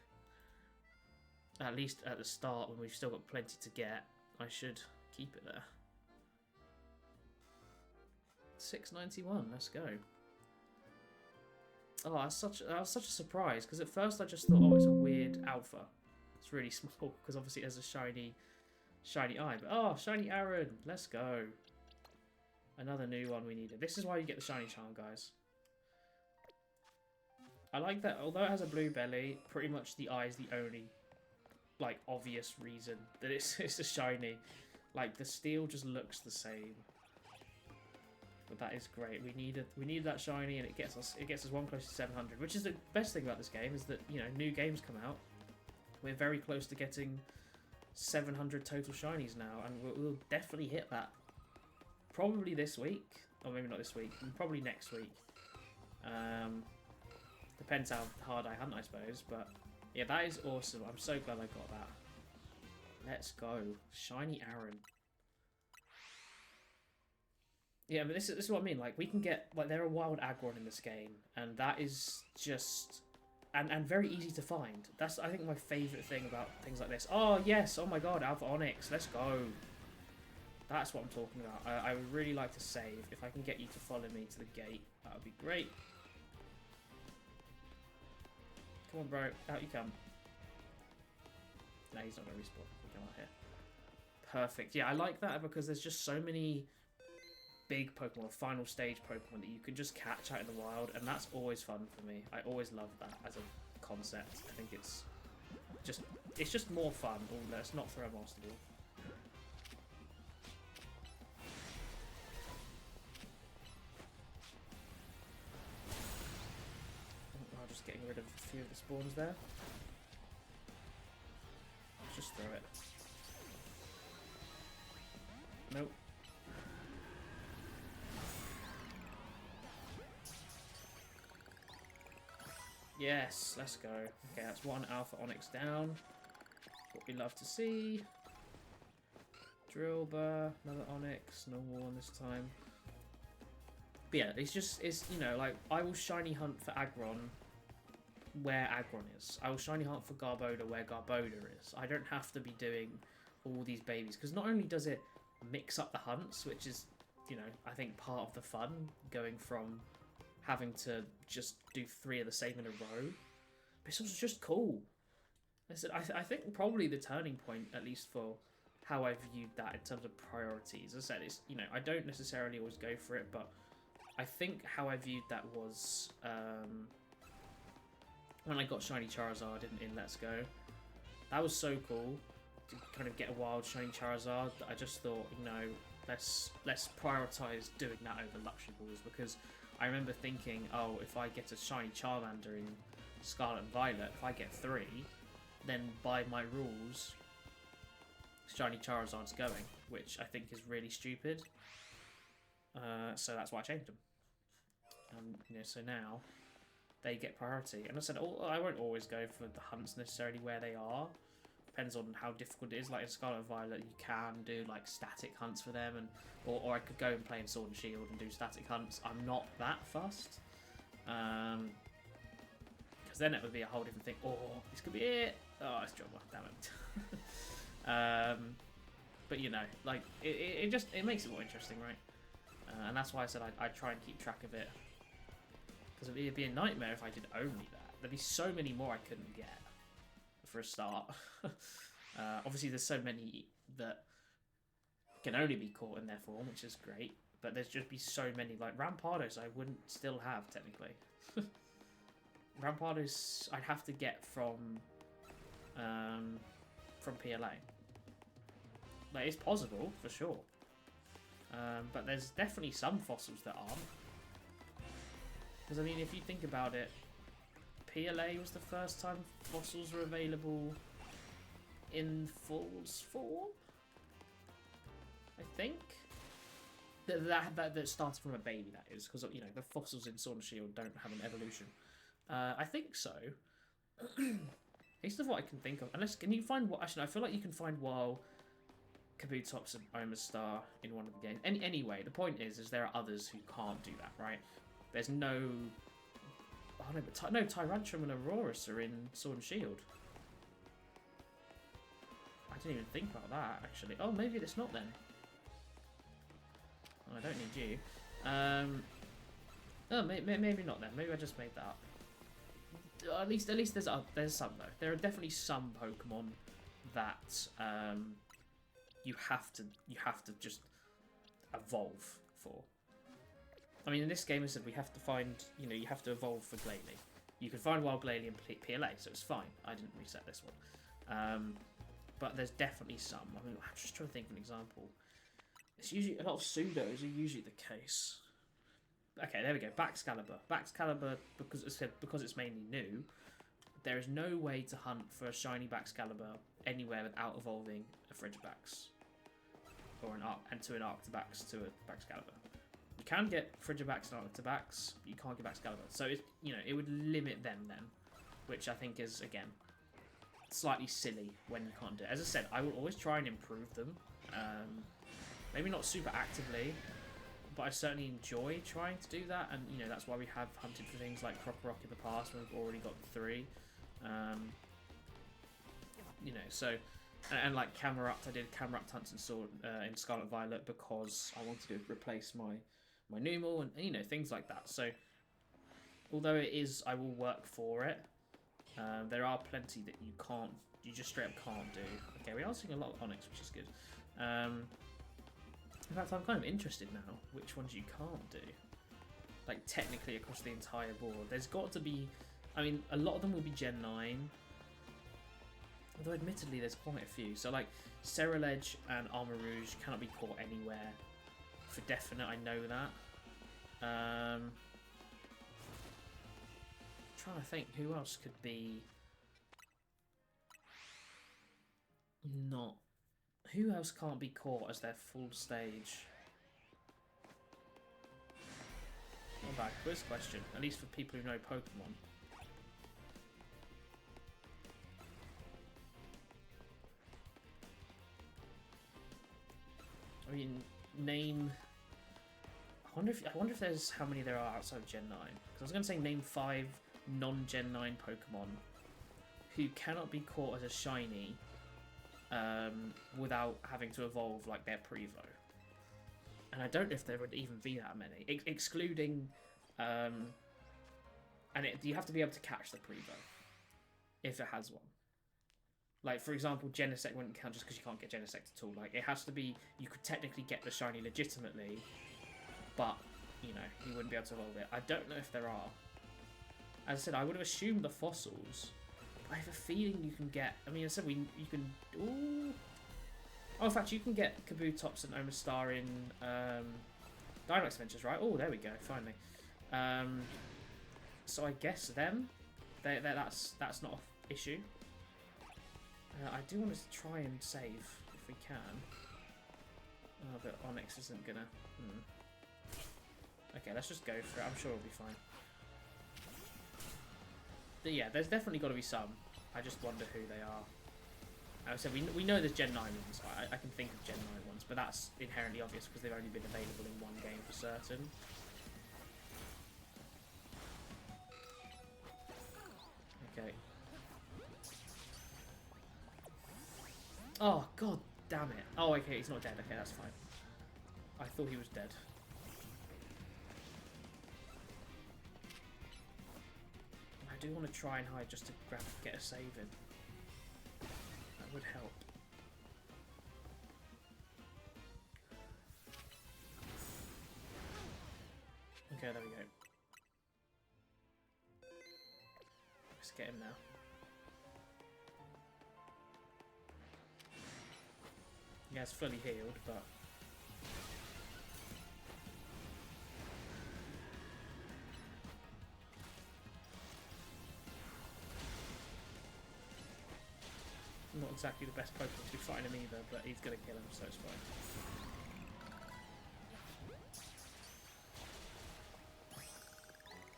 at least at the start when we've still got plenty to get, I should keep it there. 691, let's go. Oh, that was such a surprise because at first I just thought, oh, it's a weird alpha. It's really small because obviously it has a shiny eye. But oh, shiny Aaron, let's go. Another new one we needed. This is why you get the shiny charm, guys. I like that, although it has a blue belly, pretty much the eye is the only, like, obvious reason that it's a shiny. Like, the steel just looks the same. But that is great. We needed that shiny, and it gets us one close to 700, which is the best thing about this game is that, you know, new games come out. We're very close to getting 700 total shinies now, and we'll definitely hit that. Probably this week, or maybe not this week, probably next week. Depends how hard I hunt, I suppose, but yeah, that is awesome. I'm so glad I got that. Let's go. Shiny Aaron. Yeah, but this is what I mean. Like, we can get, like, there are wild Aggron in this game, and that is just, and very easy to find. That's, I think, my favourite thing about things like this. Oh, yes, oh my god, Alpha Onyx, let's go. That's what I'm talking about. I would really like to save. If I can get you to follow me to the gate, that would be great. Come on, bro. Out you come. No, he's not going to respawn. We'll come out here. Perfect. Yeah, I like that because there's just so many big Pokemon, final stage Pokemon that you can just catch out in the wild, and that's always fun for me. I always love that as a concept. I think it's just more fun. Oh, let's not throw a Master Ball. Oh, just getting rid of a few of the spawns there. Let's just throw it. Nope. Yes, let's go. Okay, that's one Alpha Onyx down. What we love to see. Drillbur, another Onyx, normal one this time. But yeah, it's you know, like, I will shiny hunt for Aggron where Aggron is. I will shiny hunt for Garbodor where Garbodor is. I don't have to be doing all these babies, because not only does it mix up the hunts, which is, you know, I think part of the fun, going from having to just do 3 of the same in a row, but it's also just cool. I think probably the turning point, at least for how I viewed that in terms of priorities. As I said, it's, you know, I don't necessarily always go for it, but I think how I viewed that was when I got Shiny Charizard in Let's Go. That was so cool to kind of get a wild Shiny Charizard that I just thought, you know, let's prioritise doing that over Luxury Balls, because I remember thinking, oh, if I get a Shiny Charmander in Scarlet and Violet, if I get 3, then by my rules, Shiny Charizard's going, which I think is really stupid. So that's why I changed them. You know, so now they get priority. And I said, oh, I won't always go for the hunts necessarily where they are. Depends on how difficult it is. Like in Scarlet and Violet, you can do like static hunts for them, and or I could go and play in Sword and Shield and do static hunts. I'm not that fussed, because then it would be a whole different thing. Oh, this could be it. Oh, it's Drillbur, damn it. But you know, like it makes it more interesting, right? And that's why I said I try and keep track of it, because it'd be a nightmare if I did only that. There'd be so many more I couldn't get. For a start. Obviously there's so many that can only be caught in their form, which is great. But there's just be so many, like Rampardos I wouldn't still have technically. Rampardos I'd have to get from PLA. Like, it's possible for sure, but there's definitely some fossils that aren't. Because I mean, if you think about it, PLA was the first time fossils were available in Falls form, I think. That started from a baby, that is, because you know the fossils in Sword and Shield don't have an evolution. I think so. It's of what I can think of. Unless, can you find what? Actually, I feel like you can find WoW, Kabutops, and Omastar in one of the games. Anyway, the point is there are others who can't do that, right? There's no. Oh no, but no, Tyrantrum and Aurorus are in Sword and Shield. I didn't even think about that actually. Oh, maybe it's not then. I don't need you. Oh, maybe not then. Maybe I just made that up. At least there's some though. There are definitely some Pokemon that you have to just evolve for. I mean, in this game, I said we have to find. You know, you have to evolve for Glalie. You can find Wild Glalie in PLA, so it's fine. I didn't reset this one. But there's definitely some. I mean, I'm just trying to think of an example. It's usually a lot of pseudos are usually the case. Okay, there we go. Baxcalibur. Baxcalibur, because it's mainly new, there is no way to hunt for a shiny Baxcalibur anywhere without evolving a Frigibax or an Arctobax to a Baxcalibur. You can get Frigibax and Arctobax, but you can't get Baxcalibur. So it would limit them then, which I think is again slightly silly when you can't do it. As I said, I will always try and improve them. Maybe not super actively, but I certainly enjoy trying to do that, and you know that's why we have hunted for things like Krokorok in the past when we've already got 3. You know, so and like Camerupt, I did Camerupt hunts in Scarlet Violet because I wanted to replace my Numel and you know things like that. So although it is, I will work for it. There are plenty that you just straight up can't do. Okay, we are seeing a lot of Onyx, which is good. In fact, I'm kind of interested now which ones you can't do. Like, technically across the entire board. There's got to be... I mean, a lot of them will be Gen 9. Although, admittedly, there's quite a few. So, like, Ceruledge and Armor Rouge cannot be caught anywhere. For definite, I know that. Trying to think, who else could be... not... Who else can't be caught as their full stage? Not a bad quiz question, at least for people who know Pokemon. I mean, name... I wonder if there's how many there are outside of Gen 9. Because I was going to say name 5 non-Gen 9 Pokemon who cannot be caught as a shiny without having to evolve like their Prevo. And I don't know if there would even be that many, excluding, you have to be able to catch the Prevo if it has one. Like for example, Genesect wouldn't count just because you can't get Genesect at all. Like it has to be, you could technically get the shiny legitimately, but you know you wouldn't be able to evolve it. I don't know if there are. As I said, I would have assumed the fossils. I have a feeling you can get... I mean, I said you can... Ooh. Oh, in fact, you can get Kabutops and Omastar in Dynamax Adventures, right? Oh, there we go, finally. So I guess them. That's not an issue. I do want to try and save, if we can. Oh, but Onyx isn't gonna... Okay, let's just go for it. I'm sure it'll be fine. But yeah, there's definitely got to be some. I just wonder who they are. As I said, we know there's Gen 9 ones. I can think of Gen 9 ones, but that's inherently obvious because they've only been available in one game for certain. Okay. Oh, god damn it. Oh, okay, he's not dead. Okay, that's fine. I thought he was dead. I do want to try and hide just to get a save in. That would help. Okay, there we go. Let's get him now. He has fully healed, but... Not exactly the best Pokemon to be fighting him either, but he's going to kill him, so it's fine.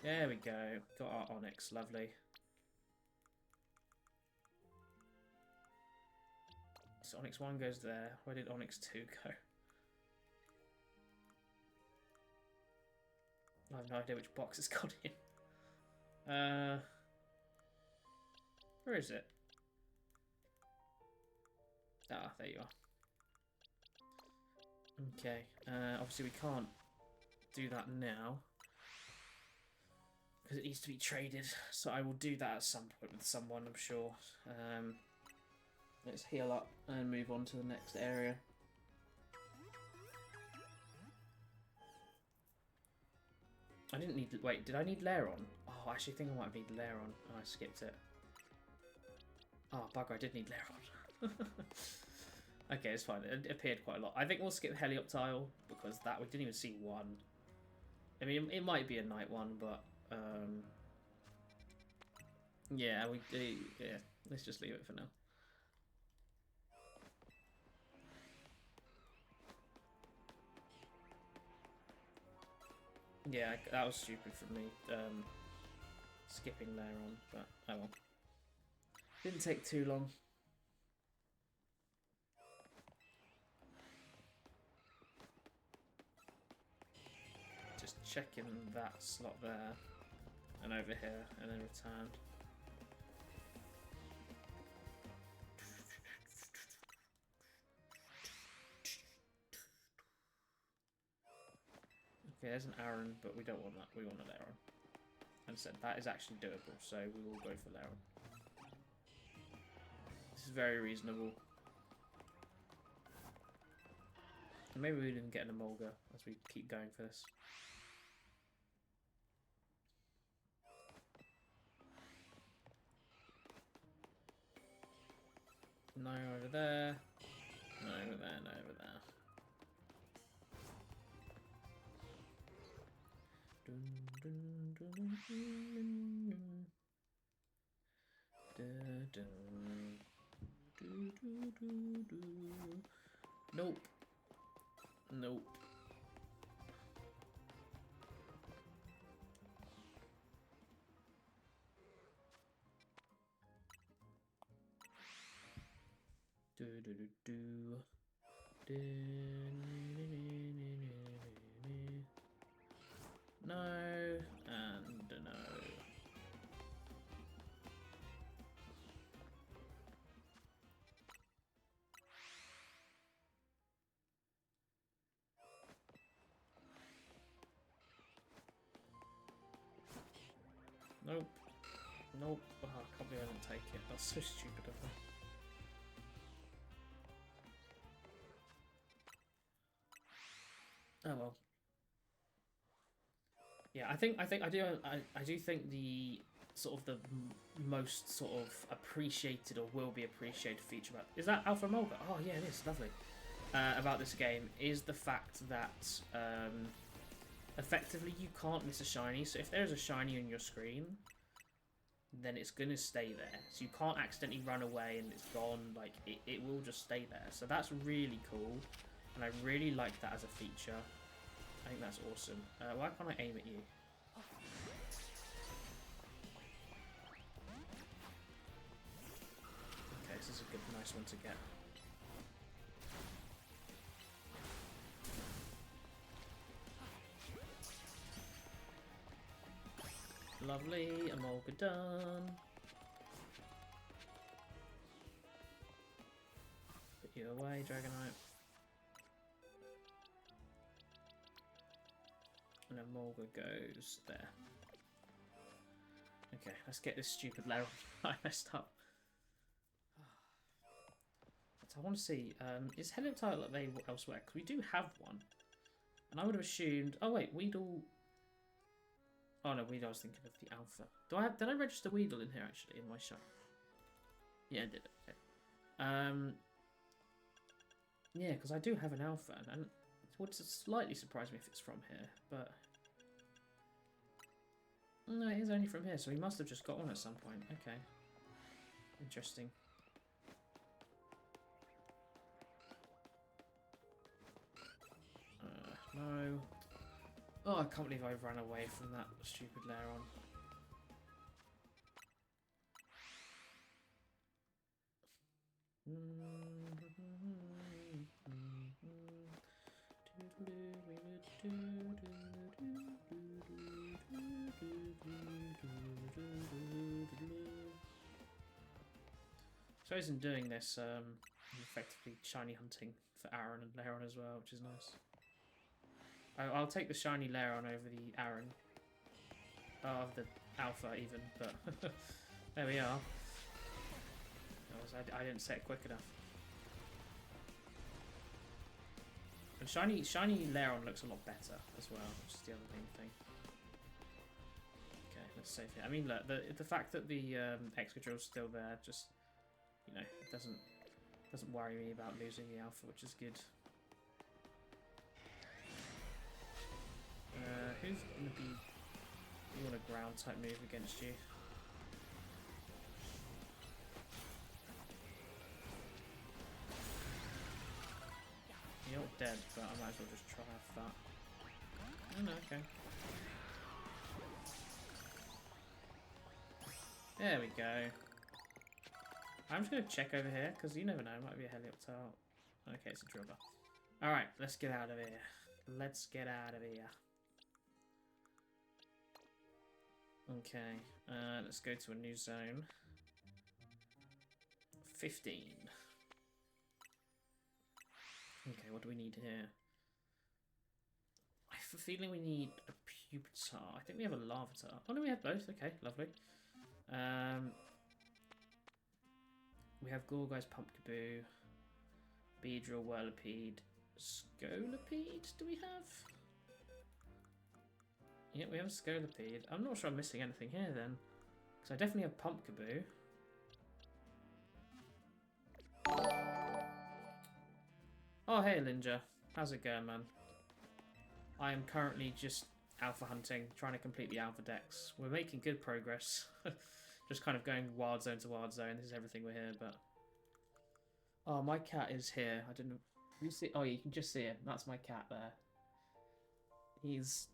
There we go. Got our Onix. Lovely. So Onix 1 goes there. Where did Onix 2 go? I have no idea which box it's got in. Where is it? Ah, there you are. Okay. Obviously we can't do that now. Because it needs to be traded. So I will do that at some point with someone, I'm sure. Let's heal up and move on to the next area. I didn't need... Wait, did I need Lairon? Oh, I actually think I might have needed Lairon. Oh, I skipped it. Oh, bugger, I did need Lairon. Okay, it's fine. It appeared quite a lot. I think we'll skip Helioptile, because that we didn't even see one. I mean, it might be a night one, but... yeah, yeah, let's just leave it for now. Yeah, that was stupid from me, skipping Lairon, but oh well. Didn't take too long. Just checking that slot there, and over here, and then return. Okay, there's an Aaron, but we don't want that. We want an Aaron. And said that is actually doable, so we will go for Aaron. This is very reasonable. And maybe we didn't get an Emolga as we keep going for this. No over there. No over there, no over there. Dun, dun, dun, dun, dun, dun, dun, dun, dun, dun, dun. Nope. Nope. Do do do do. No and no. Nope. Nope. Oh, I can't believe I didn't take it. That's so stupid of me. Oh well. Yeah, I do think the sort of the most sort of appreciated or will be appreciated feature about is that Alpha Molga. Oh yeah, it is lovely. About this game is the fact that effectively you can't miss a shiny. So if there's a shiny on your screen, then it's gonna stay there. So you can't accidentally run away and it's gone. Like it will just stay there. So that's really cool, and I really like that as a feature. I think that's awesome. Why can't I aim at you? Okay, this is a good, nice one to get. Lovely, Emolga done. Put you away, Dragonite. And Emolga goes there. Okay, let's get this stupid Lairon I messed up. So I want to see, is Helioptile available elsewhere? Because we do have one. And I would have assumed... Oh wait, Weedle... Oh no, Weedle, I was thinking of the Alpha. Did I register Weedle in here actually in my shop? Yeah, I did. Okay. Yeah, because I do have an Alpha, and it would slightly surprise me if it's from here, but no, it is only from here, so he must have just got one at some point. Okay, interesting. No. Oh, I can't believe I ran away from that stupid Laron. So as in doing this, I'm effectively shiny hunting for Aaron and Laron as well, which is nice. I'll take the shiny Laron over the Aaron. Of the Alpha even, but there we are. I didn't say it quick enough. And shiny Laron looks a lot better as well, which is the other main thing. Okay, let's save here. I mean, look, the fact that the Excadrill's still there, just, you know, it doesn't worry me about losing the Alpha, which is good. Who's gonna be? You want a ground type move against you? You're dead, but I might as well just try that. Oh no, okay. There we go. I'm just going to check over here, because you never know, it might be a Helioptile. Okay, it's a Dribber. Alright, let's get out of here. Let's get out of here. Okay, let's go to a new zone. 15. Okay, what do we need here? I have a feeling we need a Pupitar. I think we have a Larvitar. Oh no, we have both. Okay, lovely. We have Gorguy's Pumpkaboo, Beedrill, Whirlipede, Scolipede. Do we have? Yeah, we have a Scolipede. I'm not sure I'm missing anything here then, because I definitely have Pumpkaboo. Oh hey Linja, how's it going, man? I am currently just alpha hunting, trying to complete the alpha decks. We're making good progress. Just kind of going wild zone to wild zone. This is everything we're here, but... Oh, my cat is here. I don't know... You see... Oh, you can just see him. That's my cat there. He's...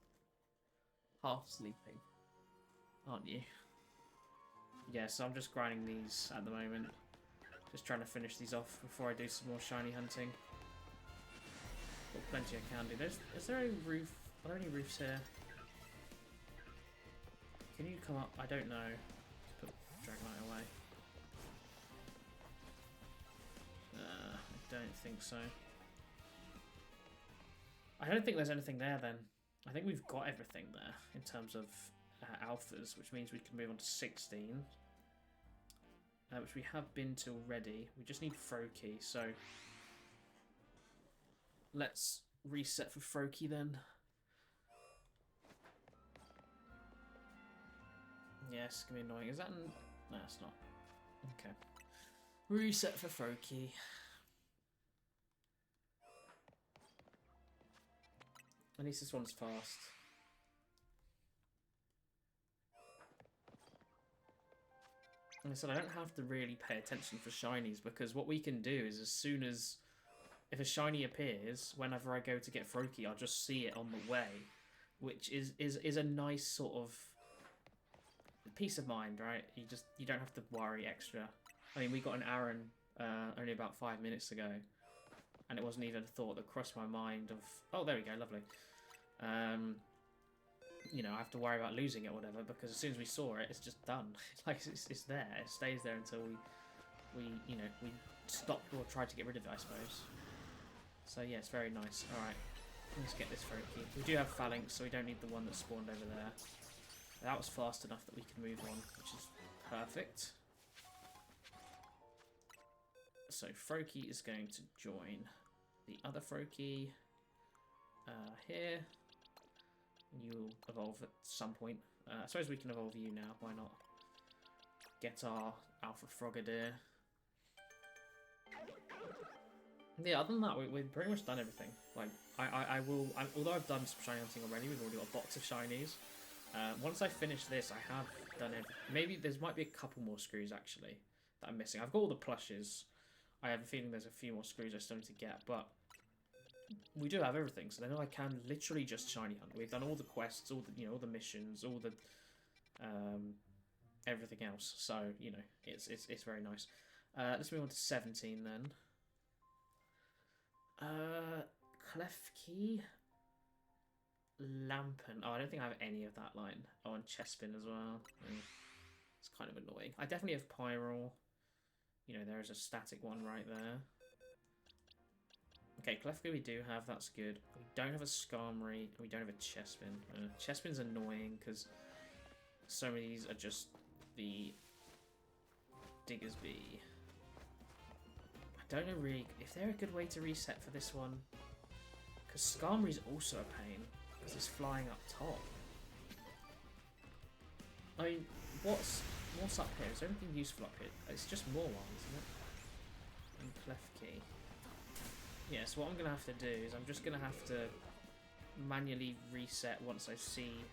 half sleeping. Aren't you? Yeah, so I'm just grinding these at the moment. Just trying to finish these off before I do some more shiny hunting. Got plenty I can do. Is there a roof? Are there any roofs here? Can you come up? I don't know. Put Dragonite away. I don't think so. I don't think there's anything there then. I think we've got everything there in terms of alphas, which means we can move on to 16. Which we have been to already. We just need Froakie, so... Let's reset for Froakie then. Yeah, it's gonna be annoying. Is that... No, it's not. Okay. Reset for Froakie. At least this one's fast. Like I said, I don't have to really pay attention for shinies, because what we can do is as soon as... If a shiny appears, whenever I go to get Froakie, I'll just see it on the way. Which is a nice sort of peace of mind, right? You don't have to worry extra. I mean, we got an Aaron only about 5 minutes ago, and it wasn't even a thought that crossed my mind of... Oh, there we go, lovely. You know, I have to worry about losing it or whatever, because as soon as we saw it, it's just done. Like, it's there. It stays there until we stop or try to get rid of it, I suppose. So yeah, it's very nice. Alright, let's get this Froakie. We do have Phalanx, so we don't need the one that spawned over there. That was fast enough that we can move on, which is perfect. So Froakie is going to join the other Froakie here. You'll evolve at some point, I suppose we can evolve you now. Why not? Get our Alpha Frogadier. Yeah, other than that, we've pretty much done everything. Like, although I've done some shiny hunting already, we've already got a box of shinies. Once I finish this, I have done everything. Maybe there might be a couple more screws, actually, that I'm missing. I've got all the plushes. I have a feeling there's a few more screws I still need to get, but we do have everything, so then I can literally just shiny hunt. We've done all the quests, all the all the missions, all the everything else. So it's very nice. Let's move on to 17 then. Klefki, Lampen. Oh, I don't think I have any of that line. Oh, and Chespin as well. It's kind of annoying. I definitely have Pyral. There is a static one right there. Okay, Klefki we do have. That's good. We don't have a Skarmory. We don't have a Chespin. Chespin's annoying because so many of these are just the Diggersby. I don't know really if they're a good way to reset for this one. Because Skarmory's also a pain. Because it's flying up top. I mean, what's up here? Is there anything useful up here? It's just more ones, isn't it? And Klefki. Yeah, so what I'm going to have to do is I'm just going to have to manually reset once I see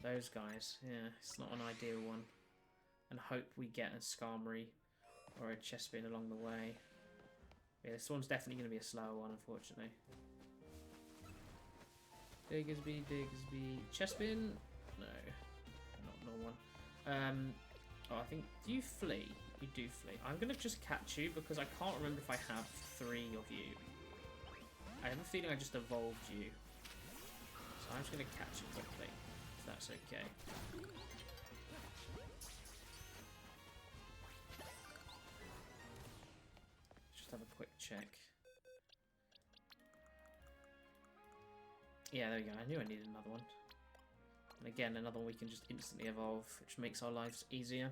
those guys. Yeah, it's not an ideal one. And hope we get a Skarmory or a Chespin along the way. Yeah, this one's definitely going to be a slower one, unfortunately. Diggersby. Chespin? No. Not normal one. Oh, I think... Do you flee? You do flee. I'm going to just catch you because I can't remember if I have 3 of you. I have a feeling I just evolved you. So I'm just going to catch you quickly, if that's okay. Just have a quick check. Yeah, there we go. I knew I needed another one. And again, another one we can just instantly evolve, which makes our lives easier.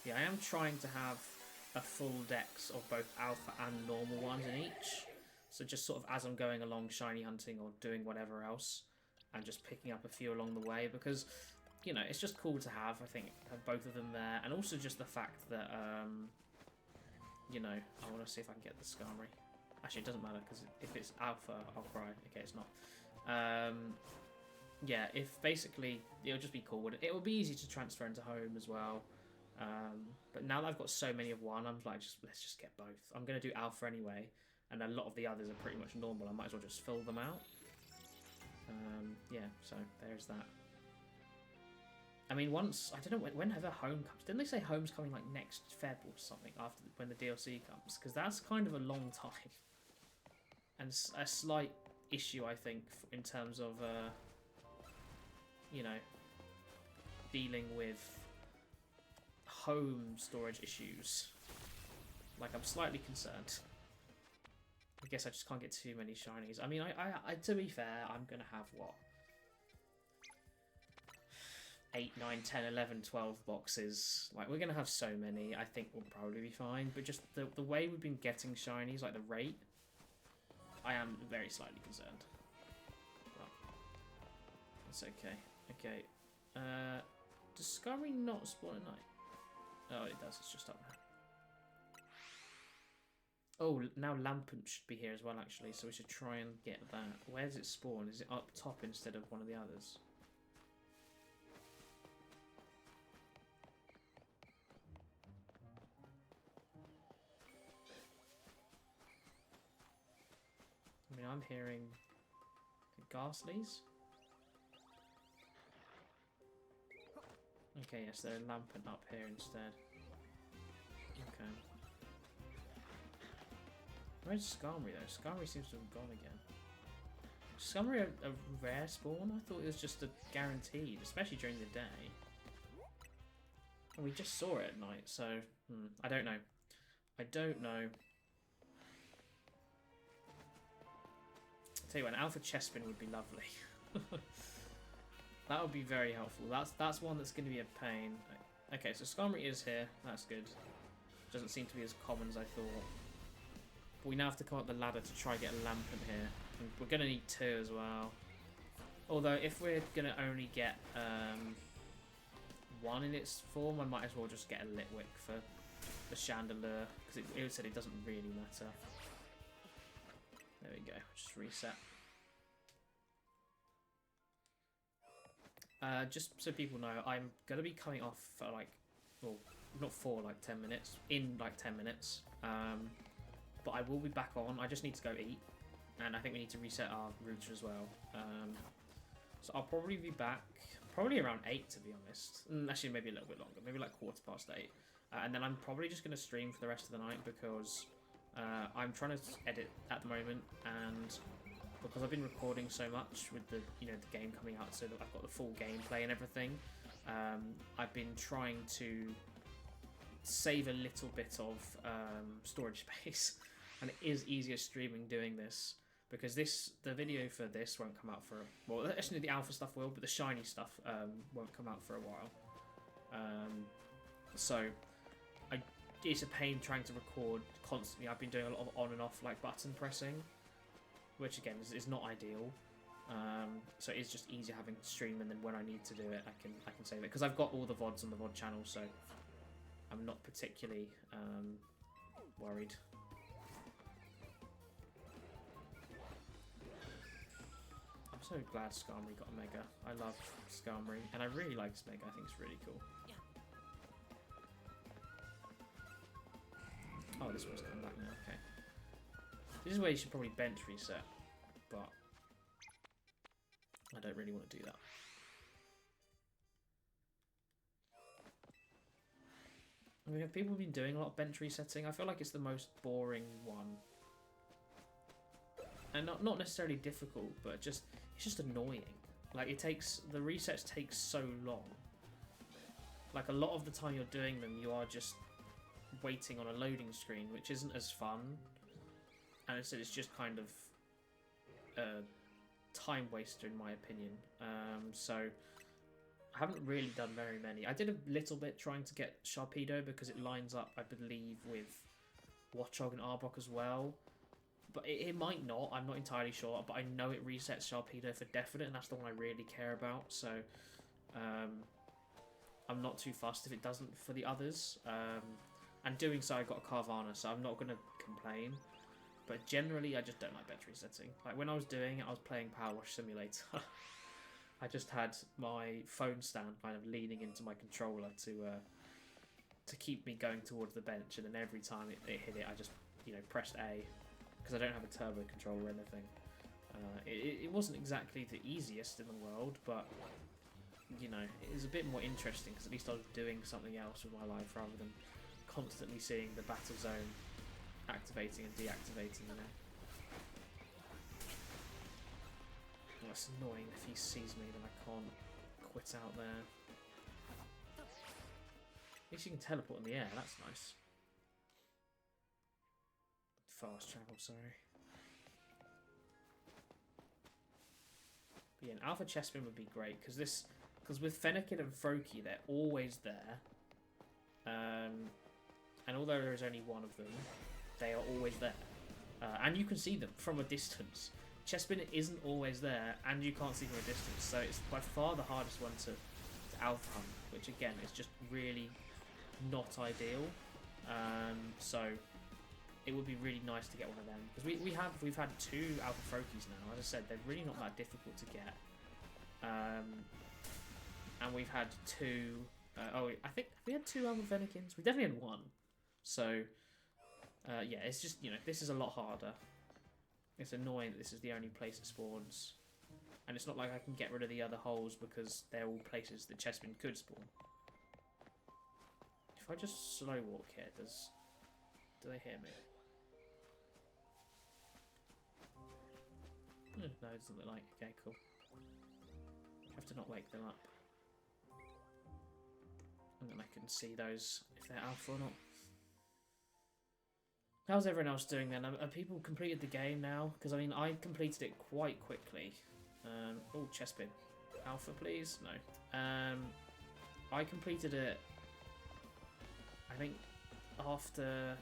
Yeah, I am trying to have a full dex of both alpha and normal ones in each. So just sort of as I'm going along shiny hunting or doing whatever else, I'm just picking up a few along the way because, it's just cool to have, I think, have both of them there. And also just the fact that, I want to see if I can get the Skarmory. Actually, it doesn't matter because if it's alpha, I'll cry. Okay, it's not. Yeah, if basically it'll just be cool. It will be easy to transfer into home as well. But now that I've got so many of one, I'm like, let's just get both. I'm gonna do alpha anyway, and a lot of the others are pretty much normal. I might as well just fill them out. Yeah, so there's that. I mean, I don't know whenever home comes. Didn't they say home's coming like next Feb or something after when the DLC comes? Because that's kind of a long time. And a slight issue, I think, in terms of, dealing with home storage issues. Like, I'm slightly concerned. I guess I just can't get too many shinies. I mean, I to be fair, I'm going to have, what? 8, 9, 10, 11, 12 boxes. Like, we're going to have so many. I think we'll probably be fine. But just the way we've been getting shinies, like the rate, I am very slightly concerned. But it's okay. Okay. Does Skarmory not spawn at night? Oh, it does. It's just up now. Oh, now Lampen should be here as well, actually. So we should try and get that. Where does it spawn? Is it up top instead of one of the others? I mean, I'm hearing Ghastlies. Okay, yes, they're Lampen up here instead. Okay. Where's Skarmory though? Skarmory seems to have gone again. Is Skarmory a rare spawn? I thought it was just a guaranteed, especially during the day. And we just saw it at night, so I don't know. I don't know. Tell you what, an Alpha Chespin would be lovely. That would be very helpful. That's one that's going to be a pain. Okay, so Skarmory is here. That's good. Doesn't seem to be as common as I thought. But we now have to come up the ladder to try and get a lamp in here. And we're going to need 2 as well. Although, if we're going to only get 1 in its form, I might as well just get a lit wick for the chandelier. Because it said it doesn't really matter. There we go. Just reset. Just so people know, I'm going to be coming off for like, well, not for like 10 minutes, in like 10 minutes. But I will be back on. I just need to go eat. And I think we need to reset our router as well. So I'll probably be back, probably around 8 to be honest. Actually, maybe a little bit longer, maybe like 8:15. And then I'm probably just going to stream for the rest of the night because I'm trying to edit at the moment, and because I've been recording so much with the the game coming out, so that I've got the full gameplay and everything. I've been trying to save a little bit of storage space, and it is easier streaming doing this because the video for this won't come out for actually the alpha stuff will, but the shiny stuff won't come out for a while. So it's a pain trying to record constantly. I've been doing a lot of on and off like button pressing, which again is not ideal. So it's just easier having to stream, and then when I need to do it, I can save it because I've got all the VODs on the VOD channel, so I'm not particularly worried. I'm so glad Skarmory got a Mega. I love Skarmory, and I really like this Mega. I think it's really cool. Oh, this one's come back now, okay. This is where you should probably bench reset, but I don't really want to do that. I mean, have people been doing a lot of bench resetting? I feel like it's the most boring one. And not necessarily difficult, but it's just annoying. Like, the resets take so long. Like, a lot of the time you're doing them, you are just waiting on a loading screen, which isn't as fun, and it's just kind of a time waster in my opinion. So I haven't really done very many. I did a little bit trying to get Sharpedo because it lines up, I believe, with Watchog and Arbok as well, but it might not. I'm not entirely sure, but I know it resets Sharpedo for definite, and that's the one I really care about. So I'm not too fussed if it doesn't for the others. And doing so, I got a Carvana, so I'm not going to complain. But generally, I just don't like bench resetting. Like, when I was doing it, I was playing Power Wash Simulator. I just had my phone stand kind of leaning into my controller to keep me going towards the bench, and then every time it hit it, I just, pressed A, because I don't have a turbo controller or anything. It wasn't exactly the easiest in the world, but, it was a bit more interesting, because at least I was doing something else with my life rather than constantly seeing the battle zone activating and deactivating, Oh, it's annoying if he sees me, then I can't quit out there. At least you can teleport in the air, that's nice. Fast travel, sorry. But yeah, an Alpha Chespin would be great, because with Fennekin and Froakie, they're always there. And although there is only one of them, they are always there. And you can see them from a distance. Chespin isn't always there, and you can't see from a distance, so it's by far the hardest one to alpha hunt, which again is just really not ideal. So it would be really nice to get one of them, because we've had 2 alpha Froakies now. As I said, they're really not that difficult to get. And we've had 2. I think we had 2 alpha Fennekins. We definitely had 1. So yeah, it's just this is a lot harder. It's annoying that this is the only place it spawns, and it's not like I can get rid of the other holes because they're all places that Chespin could spawn. If I just slow walk here, do they hear me? No, it doesn't look like. Okay, cool. I have to not wake them up, and then I can see those if they're alpha or not. How's everyone else doing then? Are people completed the game now? Because I mean, I completed it quite quickly. Oh, Chespin. Alpha, please? No. I completed it, I think, after...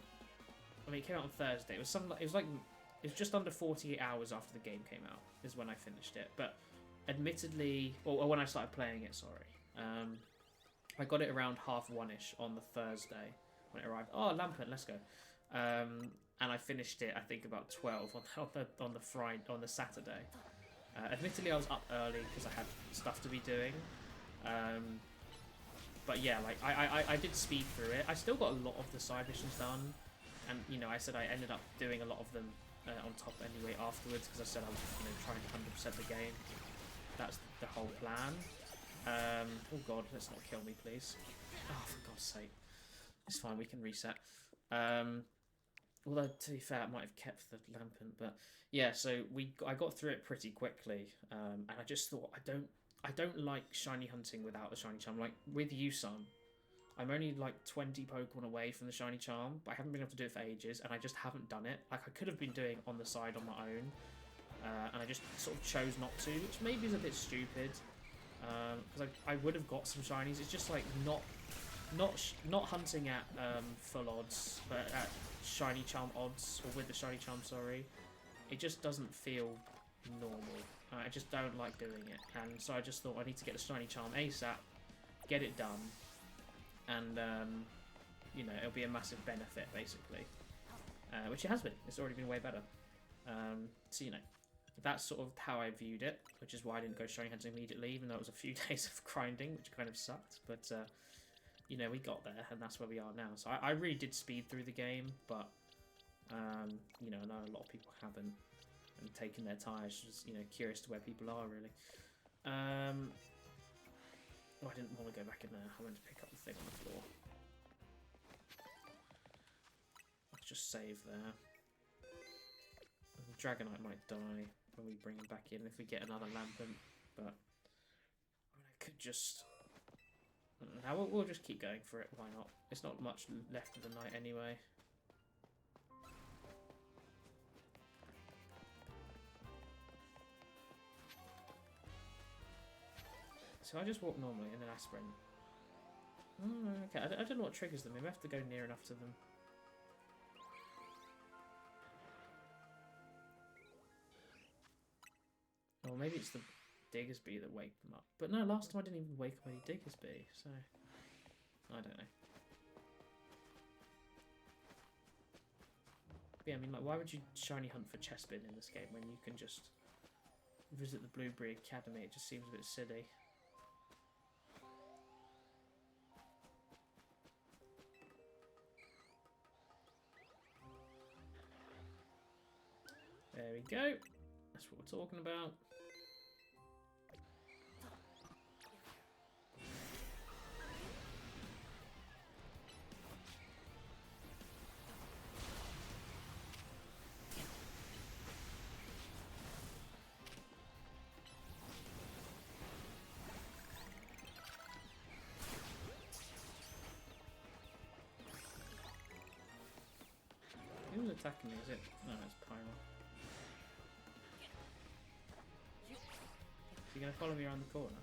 I mean, it came out on Thursday. It was just under 48 hours after the game came out is when I finished it. But admittedly, or when I started playing it, sorry. I got it around 1:30ish on the Thursday when it arrived. Oh, Lampent, let's go. And I finished it, I think, about 12 on the Saturday. Admittedly, I was up early because I had stuff to be doing. But yeah, like I did speed through it. I still got a lot of the side missions done, and you know, I said I ended up doing a lot of them on top anyway afterwards because I said I was trying to 100% the game. That's the whole plan. Oh god, let's not kill me, please. Oh, for God's sake. It's fine, we can reset. Although, to be fair, I might have kept the Lampent, but yeah, so I got through it pretty quickly, and I just thought, I don't like shiny hunting without the shiny charm. Like, with Yusam, I'm only like 20 Pokemon away from the shiny charm, but I haven't been able to do it for ages, and I just haven't done it. Like, I could have been doing on the side on my own, and I just sort of chose not to, which maybe is a bit stupid, because I would have got some shinies. It's just like not hunting at full odds, but at shiny charm odds, or with the shiny charm, sorry. It just doesn't feel normal. I just don't like doing it, and so I just thought I need to get the shiny charm ASAP, get it done, and you know, it'll be a massive benefit basically, which it has been. It's already been way better. So you know, that's sort of how I viewed it, which is why I didn't go shiny hunting immediately, even though it was a few days of grinding, which kind of sucked. But you know, we got there, and that's where we are now. So I really did speed through the game, but you know, I know a lot of people haven't, and taking their time. Just, you know, curious to where people are really. Oh, I didn't want to go back in there. I went to pick up the thing on the floor. Let's just save there. Dragonite might die when we bring him back in if we get another Lampent, but I mean, I could just. Now we'll just keep going for it. Why not? It's not much left of the night anyway. So I just walk normally and then I sprint. Oh, okay, I don't know what triggers them. We have to go near enough to them. Or maybe it's the Diggersby that wake them up. But no, last time I didn't even wake up any Diggersby, so I don't know. But yeah, I mean, like, why would you shiny hunt for Chespin in this game when you can just visit the Blueberry Academy? It just seems a bit silly. There we go. That's what we're talking about. Who's attacking me? Is it? No, it's Pyro. Is he going to follow me around the corner?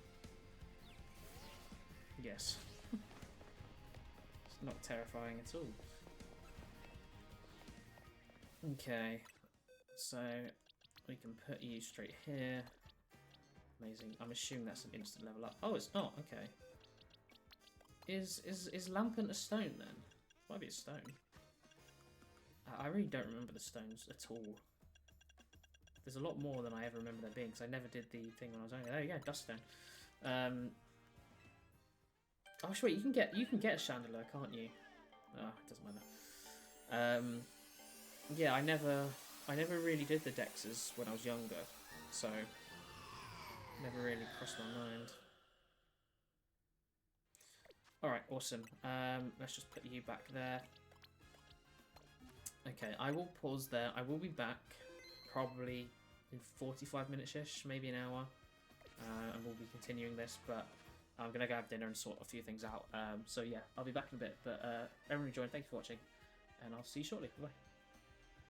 Yes. It's not terrifying at all. Okay. So, we can put you straight here. Amazing. I'm assuming that's an instant level up. Oh, it's not. Okay. Is Lampent a stone then? Might be a stone. I really don't remember the stones at all. There's a lot more than I ever remember there being, because I never did the thing when I was only. Oh yeah, dust stone. Oh wait, you can get a chandelier, can't you? Oh, it doesn't matter. Yeah, I never really did the dexes when I was younger, so never really crossed my mind. All right, awesome. Let's just put you back there. Okay, I will pause there. I will be back probably in 45 minutes-ish, maybe an hour, and we'll be continuing this, but I'm going to go have dinner and sort a few things out. So yeah, I'll be back in a bit, but everyone joined, thank you for watching, and I'll see you shortly. Bye.